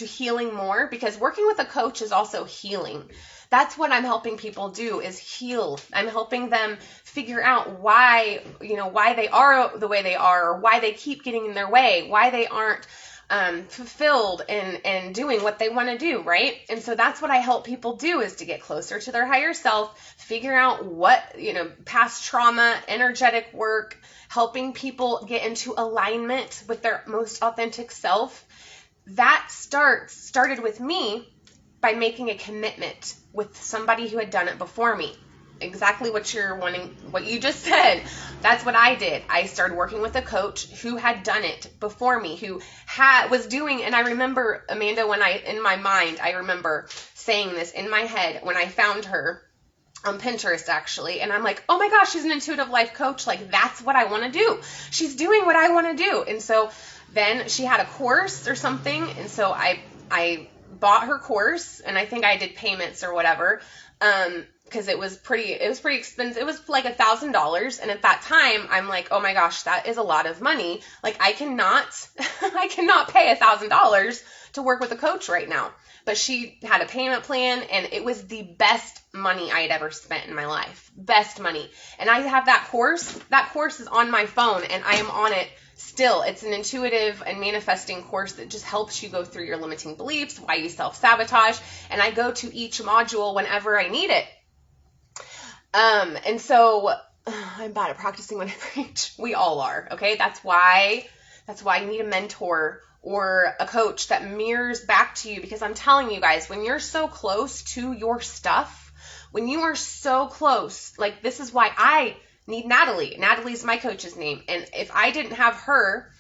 healing more, because working with a coach is also healing. That's what I'm helping people do is heal. I'm helping them figure out why they are the way they are, or why they keep getting in their way, why they aren't fulfilled and doing what they want to do, right? And so that's what I help people do is to get closer to their higher self, figure out what, past trauma, energetic work, helping people get into alignment with their most authentic self. That started with me by making a commitment with somebody who had done it before me. Exactly what you're wanting, what you just said. That's what I did. I started working with a coach who had done it before me, who was doing, and I remember, Amanda, in my mind, I remember saying this in my head when I found her on Pinterest, actually, and I'm like, oh my gosh, she's an intuitive life coach. Like, that's what I want to do. She's doing what I want to do. And so then she had a course or something, and so I bought her course, and I think I did payments or whatever, because it was pretty expensive. It was like $1,000. And at that time, I'm like, oh my gosh, that is a lot of money. Like I cannot pay $1,000 to work with a coach right now. But she had a payment plan, and it was the best money I had ever spent in my life. Best money. And I have that course. That course is on my phone, and I am on it still. It's an intuitive and manifesting course that just helps you go through your limiting beliefs, why you self-sabotage, and I go to each module whenever I need it. And so I'm bad at practicing when I preach. We all are, okay? That's why you need a mentor or a coach that mirrors back to you, because I'm telling you guys, when you're so close to your stuff, when you are so close, like this is why I need Natalie. Natalie's my coach's name. And if I didn't have her,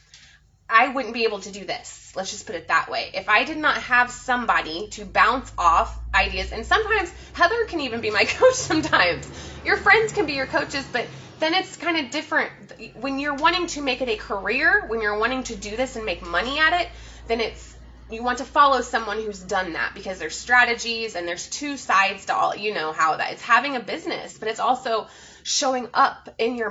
I wouldn't be able to do this. Let's just put it that way. If I did not have somebody to bounce off ideas, and sometimes Heather can even be my coach sometimes. Your friends can be your coaches, but then it's kind of different. When you're wanting to make it a career, when you're wanting to do this and make money at it, then you want to follow someone who's done that, because there's strategies and there's two sides to all, you know how that it's having a business, but it's also showing up in your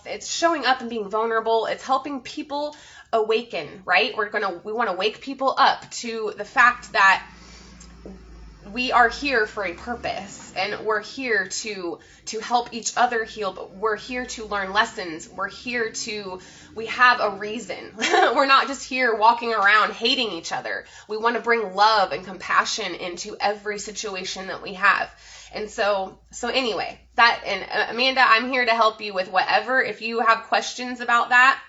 it's showing up and being vulnerable. It's helping people awaken, right? We want to wake people up to the fact that we are here for a purpose, and we're here to help each other heal, but we're here to learn lessons. We have a reason. We're not just here walking around hating each other. We want to bring love and compassion into every situation that we have. And so anyway, and Amanda, I'm here to help you with whatever, if you have questions about that.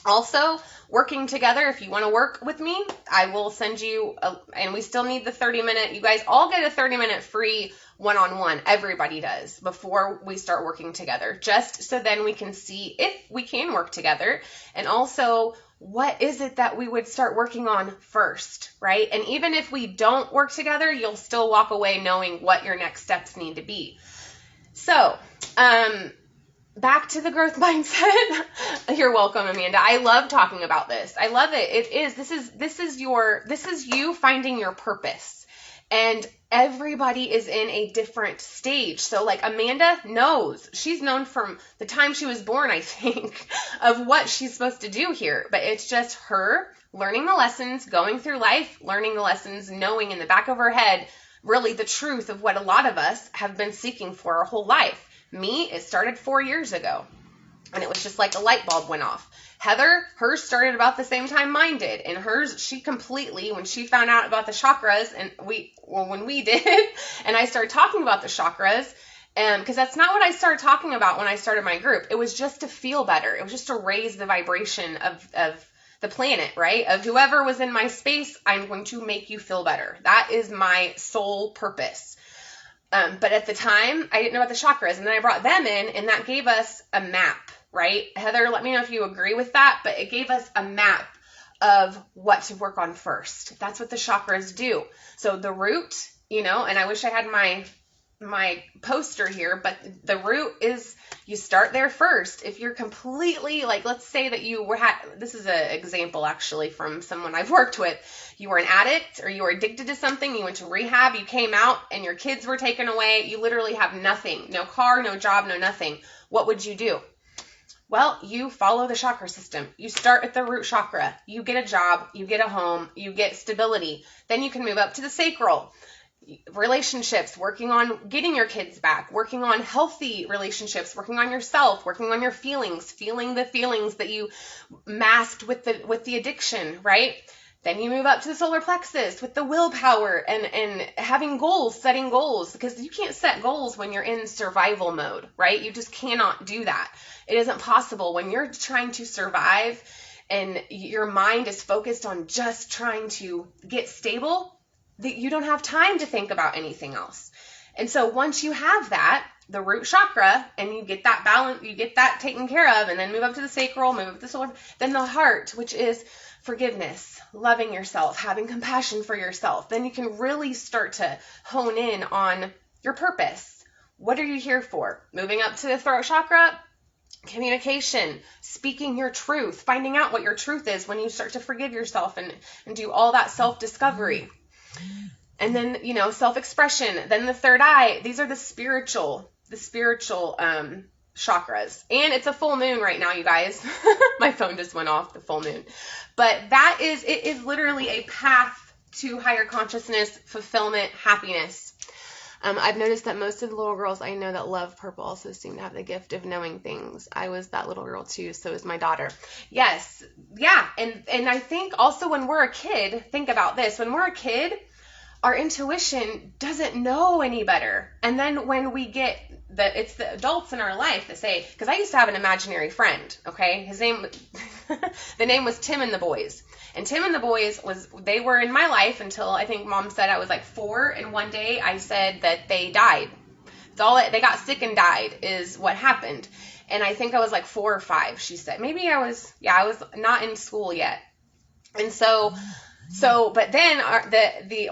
Also, working together, if you want to work with me, I will send you, and we still need the 30-minute, you guys all get a 30-minute free one-on-one, everybody does, before we start working together, just so then we can see if we can work together, and also, what is it that we would start working on first, right? And even if we don't work together, you'll still walk away knowing what your next steps need to be. So, back to the growth mindset. You're welcome, Amanda. I love talking about this. I love it. This is you finding your purpose. And everybody is in a different stage. So like Amanda knows, she's known from the time she was born, I think, of what she's supposed to do here. But it's just her learning the lessons, going through life, learning the lessons, knowing in the back of her head, really the truth of what a lot of us have been seeking for our whole life. Me, it started 4 years ago, and it was just like a light bulb went off. Heather, hers started about the same time mine did, and hers, she completely, when she found out about the chakras, and when we did, and I started talking about the chakras, because that's not what I started talking about when I started my group. It was just to feel better. It was just to raise the vibration of the planet, right? Of whoever was in my space, I'm going to make you feel better. That is my sole purpose. But at the time, I didn't know about the chakras, and then I brought them in, and that gave us a map, right? Heather, let me know if you agree with that, but it gave us a map of what to work on first. That's what the chakras do. So the root, and I wish I had my poster here, but the root is, you start there first. If you're completely, like, let's say that this is an example actually from someone I've worked with. You were an addict, or you were addicted to something, you went to rehab, you came out, and your kids were taken away, you literally have nothing, no car, no job, no nothing. What would you do? Well, you follow the chakra system. You start at the root chakra, you get a job, you get a home, you get stability. Then you can move up to the sacral. Relationships, working on getting your kids back, working on healthy relationships, working on yourself, working on your feelings, feeling the feelings that you masked with the addiction, right? Then you move up to the solar plexus with the willpower and having goals, setting goals, because you can't set goals when you're in survival mode, right? You just cannot do that. It isn't possible when you're trying to survive and your mind is focused on just trying to get stable. You don't have time to think about anything else. And so once you have that, the root chakra, and you get that balance, you get that taken care of, and then move up to the sacral, move up to the solar, then the heart, which is forgiveness, loving yourself, having compassion for yourself. Then you can really start to hone in on your purpose. What are you here for? Moving up to the throat chakra, communication, speaking your truth, finding out what your truth is when you start to forgive yourself and do all that self-discovery. And then, self-expression, then the third eye. These are the spiritual chakras. And it's a full moon right now, you guys. My phone just went off, the full moon. But it is literally a path to higher consciousness, fulfillment, happiness. I've noticed that most of the little girls I know that love purple also seem to have the gift of knowing things. I was that little girl too, so is my daughter. Yes, yeah, and I think also when we're a kid, think about this, when we're a kid, our intuition doesn't know any better. And then when we get it's the adults in our life that say, because I used to have an imaginary friend, okay? The name was Tim and the Boys. And Tim and the Boys they were in my life until I think Mom said I was like 4. And one day I said that they died. They got sick and died is what happened. And I think I was like 4 or 5, she said. Maybe I was not in school yet. And so, but then the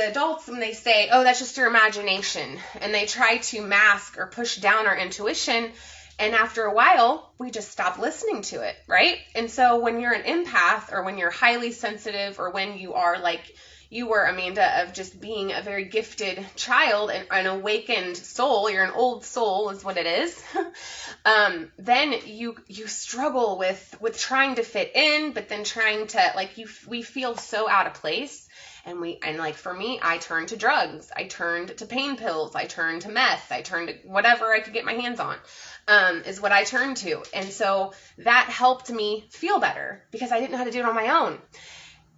adults, when they say, oh, that's just your imagination, and they try to mask or push down our intuition, and after a while, we just stop listening to it, right? And so when you're an empath, or when you're highly sensitive, or when you are like you were, Amanda, of just being a very gifted child and an awakened soul, you're an old soul is what it is, then you struggle with trying to fit in, but then trying to, we feel so out of place. And for me, I turned to drugs, I turned to pain pills, I turned to meth, I turned to whatever I could get my hands on, is what I turned to. And so that helped me feel better because I didn't know how to do it on my own.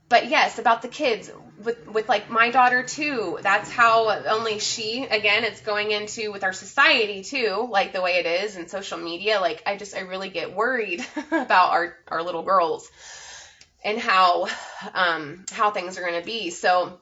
But yes, about the kids, with like my daughter too, that's how only she, again, it's going into with our society too, like the way it is and social media, I really get worried about our little girls and how things are going to be. So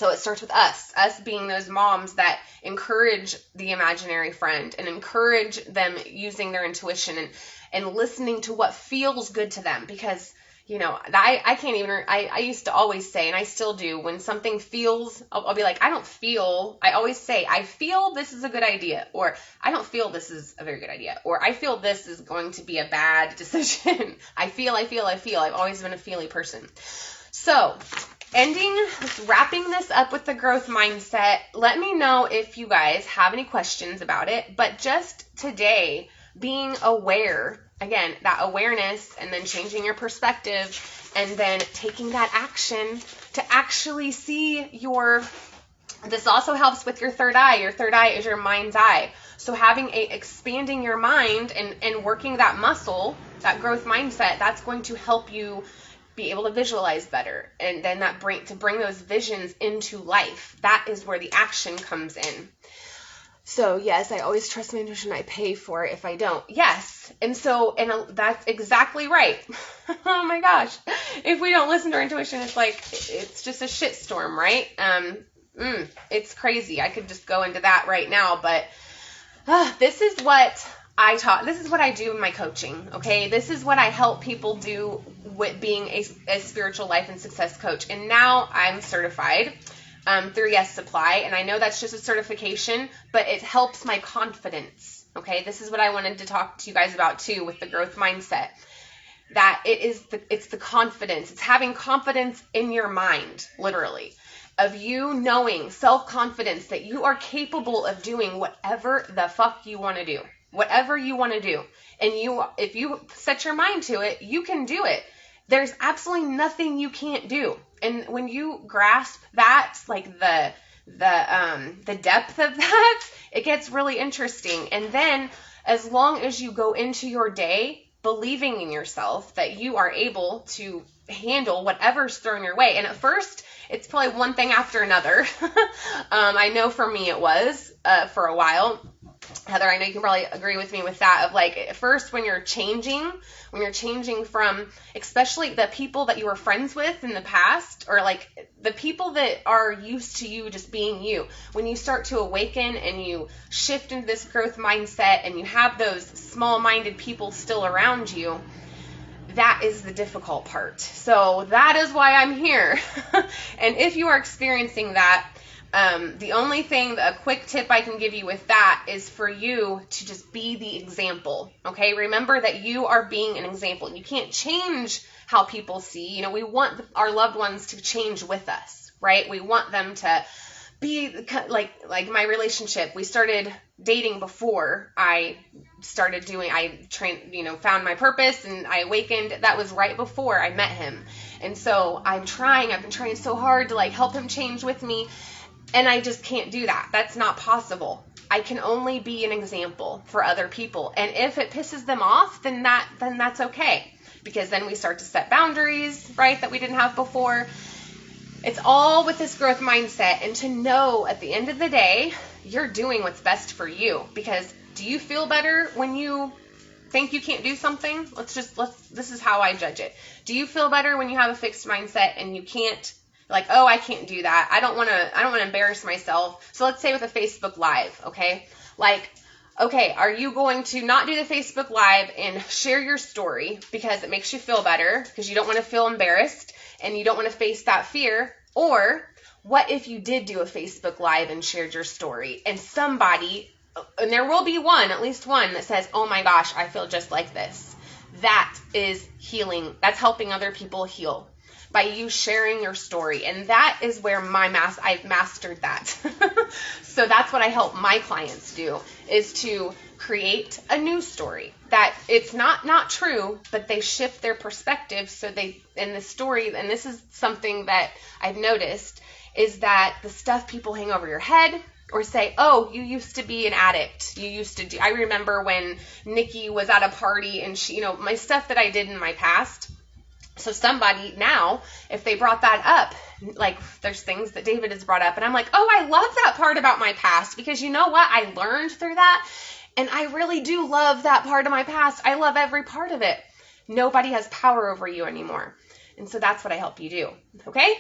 it starts with us being those moms that encourage the imaginary friend and encourage them using their intuition and listening to what feels good to them, because I can't even, I used to always say, and I still do, when something feels, I'll be like, I always say, I feel this is a good idea, or I don't feel this is a very good idea, or I feel this is going to be a bad decision. I feel. I've always been a feely person. So, wrapping this up with the growth mindset, let me know if you guys have any questions about it, but just today, being aware, again, that awareness, and then changing your perspective, and then taking that action to actually see this also helps with your third eye. Your third eye is your mind's eye. So expanding your mind and working that muscle, that growth mindset, that's going to help you be able to visualize better. And then to bring those visions into life. That is where the action comes in. So yes, I always trust my intuition. I pay for it if I don't. Yes. And that's exactly right. Oh my gosh. If we don't listen to our intuition, it's just a shitstorm, right? It's crazy. I could just go into that right now, but this is what I taught. This is what I do in my coaching. Okay. This is what I help people do with being a spiritual life and success coach. And now I'm certified through Yes Supply, and I know that's just a certification, but it helps my confidence. Okay, this is what I wanted to talk to you guys about too with the growth mindset. That it's the confidence. It's having confidence in your mind, literally, of you knowing, self-confidence that you are capable of doing whatever the fuck you want to do, whatever you want to do, and if you set your mind to it, you can do it. There's absolutely nothing you can't do. And when you grasp that, the depth of that, it gets really interesting. And then as long as you go into your day believing in yourself that you are able to handle whatever's thrown your way. And at first, it's probably one thing after another. I know for me it was for a while. Heather, I know you can probably agree with me with that, of at first when you're changing from, especially the people that you were friends with in the past, or the people that are used to you just being you, when you start to awaken and you shift into this growth mindset and you have those small-minded people still around you, that is the difficult part. So that is why I'm here. And if you are experiencing that, the only thing, a quick tip I can give you with that is for you to just be the example. Okay. Remember that you are being an example. You can't change how people see, we want our loved ones to change with us. right? We want them to be like my relationship. We started dating before I started found my purpose and I awakened. That was right before I met him. And so I've been trying so hard to like help him change with me. And I just can't do that. That's not possible. I can only be an example for other people. And if it pisses them off, then that's okay. Because then we start to set boundaries, right, that we didn't have before. It's all with this growth mindset, and to know at the end of the day, you're doing what's best for you. Because do you feel better when you think you can't do something? This is how I judge it. Do you feel better when you have a fixed mindset and you can't, like, oh, I can't do that. I don't want to embarrass myself. So let's say with a Facebook Live, okay? Like, okay, are you going to not do the Facebook Live and share your story because it makes you feel better, because you don't want to feel embarrassed and you don't want to face that fear? Or what if you did do a Facebook Live and shared your story and somebody, and there will be at least one that says, oh my gosh, I feel just like this. That is healing. That's helping other people heal by you sharing your story. And that is where I've mastered that. So that's what I help my clients do, is to create a new story that it's not true, but they shift their perspective. So in the story, and this is something that I've noticed, is that the stuff people hang over your head or say, oh, you used to be an addict. I remember when Nikki was at a party and she, my stuff that I did in my past. So somebody now, if they brought that up, like there's things that David has brought up and I'm like, oh, I love that part about my past, because you know what? I learned through that. And I really do love that part of my past. I love every part of it. Nobody has power over you anymore. And so that's what I help you do. Okay?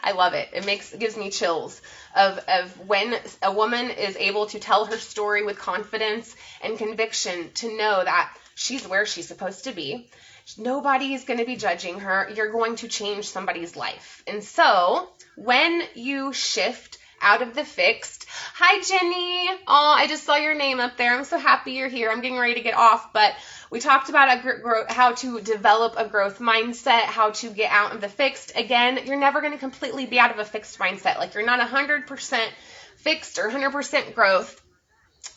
I love it. It gives me chills of when a woman is able to tell her story with confidence and conviction, to know that she's where she's supposed to be. Nobody is going to be judging her. You're going to change somebody's life. And so when you shift out of the fixed, hi Jenny. Oh, I just saw your name up there. I'm so happy you're here. I'm getting ready to get off, but we talked about how to develop a growth mindset, how to get out of the fixed. Again, you're never going to completely be out of a fixed mindset. Like, you're not 100% fixed or 100% growth.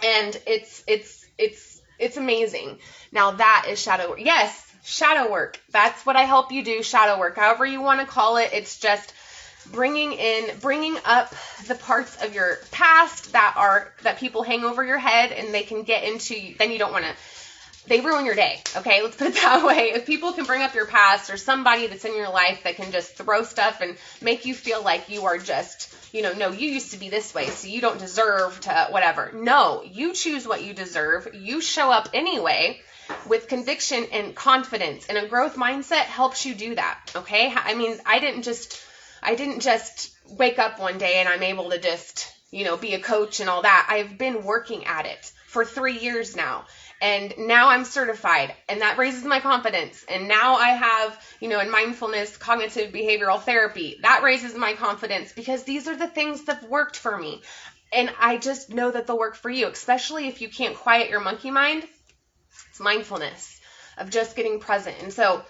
And it's amazing. Now that is shadow work. Yes. Shadow work. That's what I help you do. Shadow work, however you want to call it. It's just bringing up the parts of your past that people hang over your head and they can get into. Then you don't want to. They ruin your day. Okay, let's put it that way. If people can bring up your past, or somebody that's in your life that can just throw stuff and make you feel like you are just, no, you used to be this way, so you don't deserve to whatever. No, you choose what you deserve. You show up anyway, with conviction and confidence, and a growth mindset helps you do that. Okay. I mean, I didn't just wake up one day and I'm able to just, be a coach and all that. I've been working at it for 3 years now. And now I'm certified, and that raises my confidence. And now I have, in mindfulness, cognitive behavioral therapy, that raises my confidence, because these are the things that worked for me. And I just know that they'll work for you, especially if you can't quiet your monkey mind. It's mindfulness of just getting present. And so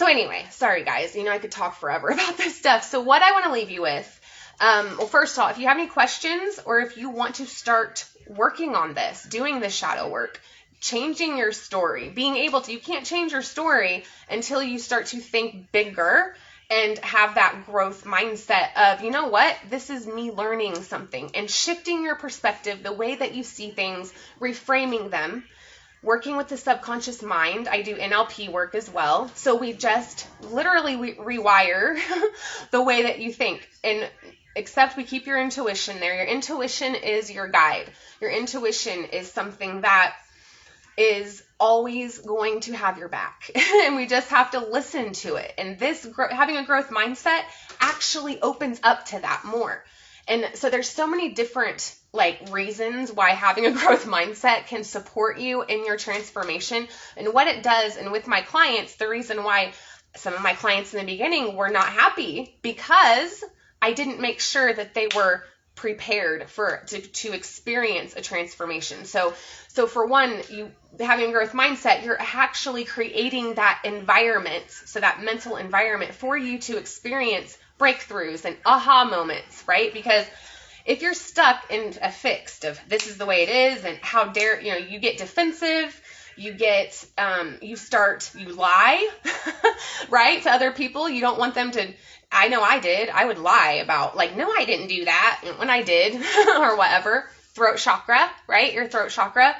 anyway, sorry guys, I could talk forever about this stuff. So what I want to leave you with, well, first of all, if you have any questions, or if you want to start working on this, doing this shadow work, changing your story, you can't change your story until you start to think bigger and have that growth mindset of, you know what, this is me learning something, and shifting your perspective, the way that you see things, reframing them. Working with the subconscious mind. I do NLP work as well. So we just literally rewire the way that you think. And except we keep your intuition there. Your intuition is your guide. Your intuition is something that is always going to have your back. And we just have to listen to it. And this having a growth mindset actually opens up to that more. And so there's so many different reasons why having a growth mindset can support you in your transformation, and what it does. And with my clients, the reason why some of my clients in the beginning were not happy, because I didn't make sure that they were prepared to experience a transformation. So for one, having a growth mindset, you're actually creating that environment, so that mental environment for you to experience breakthroughs and aha moments, right? Because if you're stuck in a fixed of this is the way it is and how dare, you get defensive, you lie, right? To other people. You don't want them to, I know I did. I would lie about like, no, I didn't do that when I did or whatever. Throat chakra, right? Your throat chakra.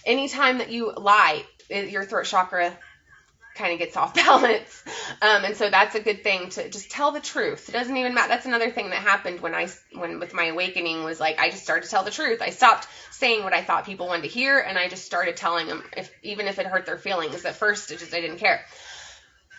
Anytime that you lie, your throat chakra kind of gets off balance. And so that's a good thing to just tell the truth. It doesn't even matter. That's another thing that happened when with my awakening was like, I just started to tell the truth. I stopped saying what I thought people wanted to hear. And I just started telling them even if it hurt their feelings. At first, I didn't care.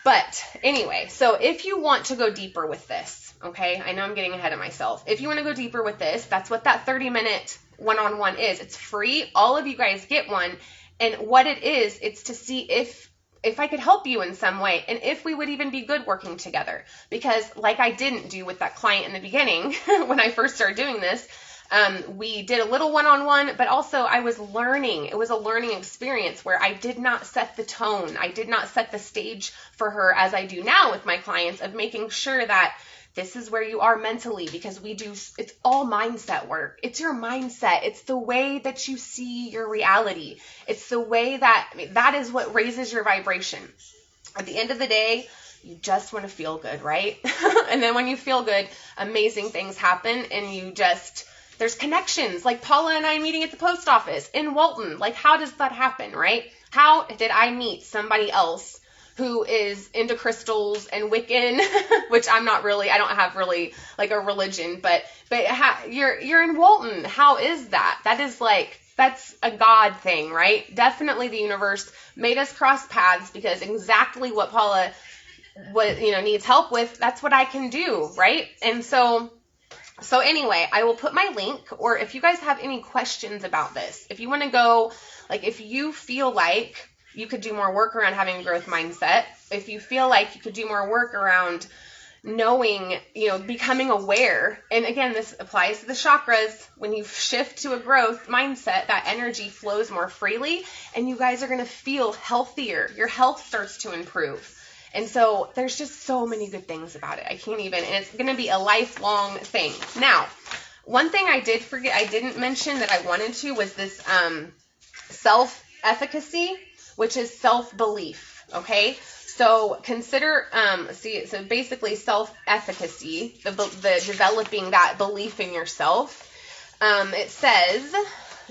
But anyway, so if you want to go deeper with this, okay, I know I'm getting ahead of myself. If you want to go deeper with this, that's what that 30-minute one-on-one is. It's free. All of you guys get one. And what it is, it's to see if I could help you in some way and if we would even be good working together. Because like I didn't do with that client in the beginning, when I first started doing this, we did a little one-on-one, but also I was learning. It was a learning experience where I did not set the tone. I did not set the stage for her as I do now with my clients of making sure that this is where you are mentally, because it's all mindset work. It's your mindset. It's the way that you see your reality. It's the way that is what raises your vibration. At the end of the day, you just want to feel good, right? And then when you feel good, amazing things happen and there's connections. Like Paula and I meeting at the post office in Walton. Like, how does that happen, right? How did I meet somebody else who is into crystals and Wiccan, which I don't have really like a religion, but you're in Walton. How is that? That's a God thing, right? Definitely the universe made us cross paths because exactly what Paula needs help with, that's what I can do, right? And so anyway, I will put my link, or if you guys have any questions about this, if you want to go, like if you feel like you could do more work around having a growth mindset, if you feel like you could do more work around knowing, becoming aware, and again, this applies to the chakras, when you shift to a growth mindset, that energy flows more freely, and you guys are going to feel healthier. Your health starts to improve. And so there's just so many good things about it. And it's going to be a lifelong thing. Now, one thing I did forget, I didn't mention that I wanted to, was this self-efficacy, which is self-belief, okay? So consider, so basically self-efficacy, the developing that belief in yourself. It says,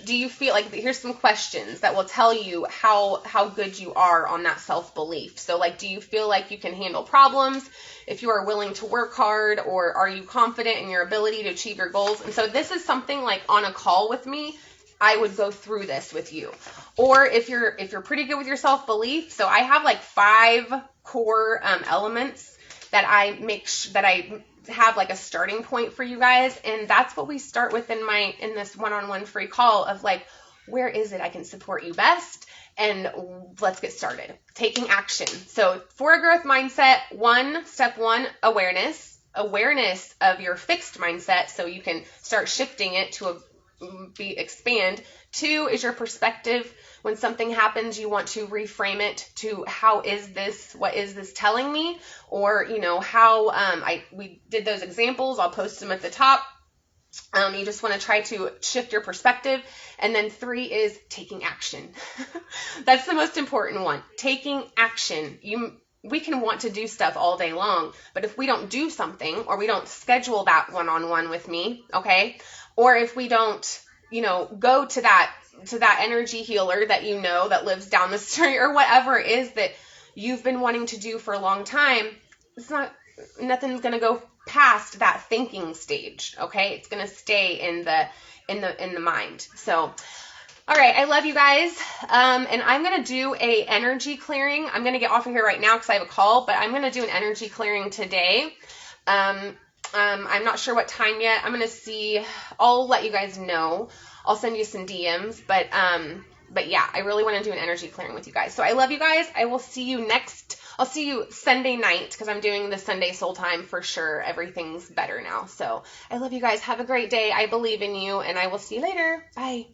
do you feel like, here's some questions that will tell you how good you are on that self-belief. So like, do you feel like you can handle problems if you are willing to work hard, or are you confident in your ability to achieve your goals? And so this is something like on a call with me, I would go through this with you. Or if you're pretty good with your self-belief, so I have like 5 core elements that I have like a starting point for you guys, and that's what we start with in this one-on-one free call of like, where is it I can support you best, and let's get started. Taking action. So for a growth mindset, step one, awareness of your fixed mindset, so you can start shifting it to expand. 2 is your perspective. When something happens, you want to reframe it to what is this telling me? Or, we did those examples. I'll post them at the top. You just want to try to shift your perspective. And then 3 is taking action. That's the most important one. Taking action. We can want to do stuff all day long, but if we don't do something, or we don't schedule that one-on-one with me, okay? Or if we don't, go to that energy healer that lives down the street, or whatever it is that you've been wanting to do for a long time, nothing's going to go past that thinking stage. Okay. It's going to stay in the mind. So, all right. I love you guys. And I'm going to do a energy clearing. I'm going to get off of here right now because I have a call, but I'm going to do an energy clearing today. I'm not sure what time yet. I'm going to see. I'll let you guys know. I'll send you some DMs, but yeah, I really want to do an energy clearing with you guys. So I love you guys. I will see you I'll see you Sunday night, because I'm doing the Sunday soul time for sure. Everything's better now. So I love you guys. Have a great day. I believe in you, and I will see you later. Bye.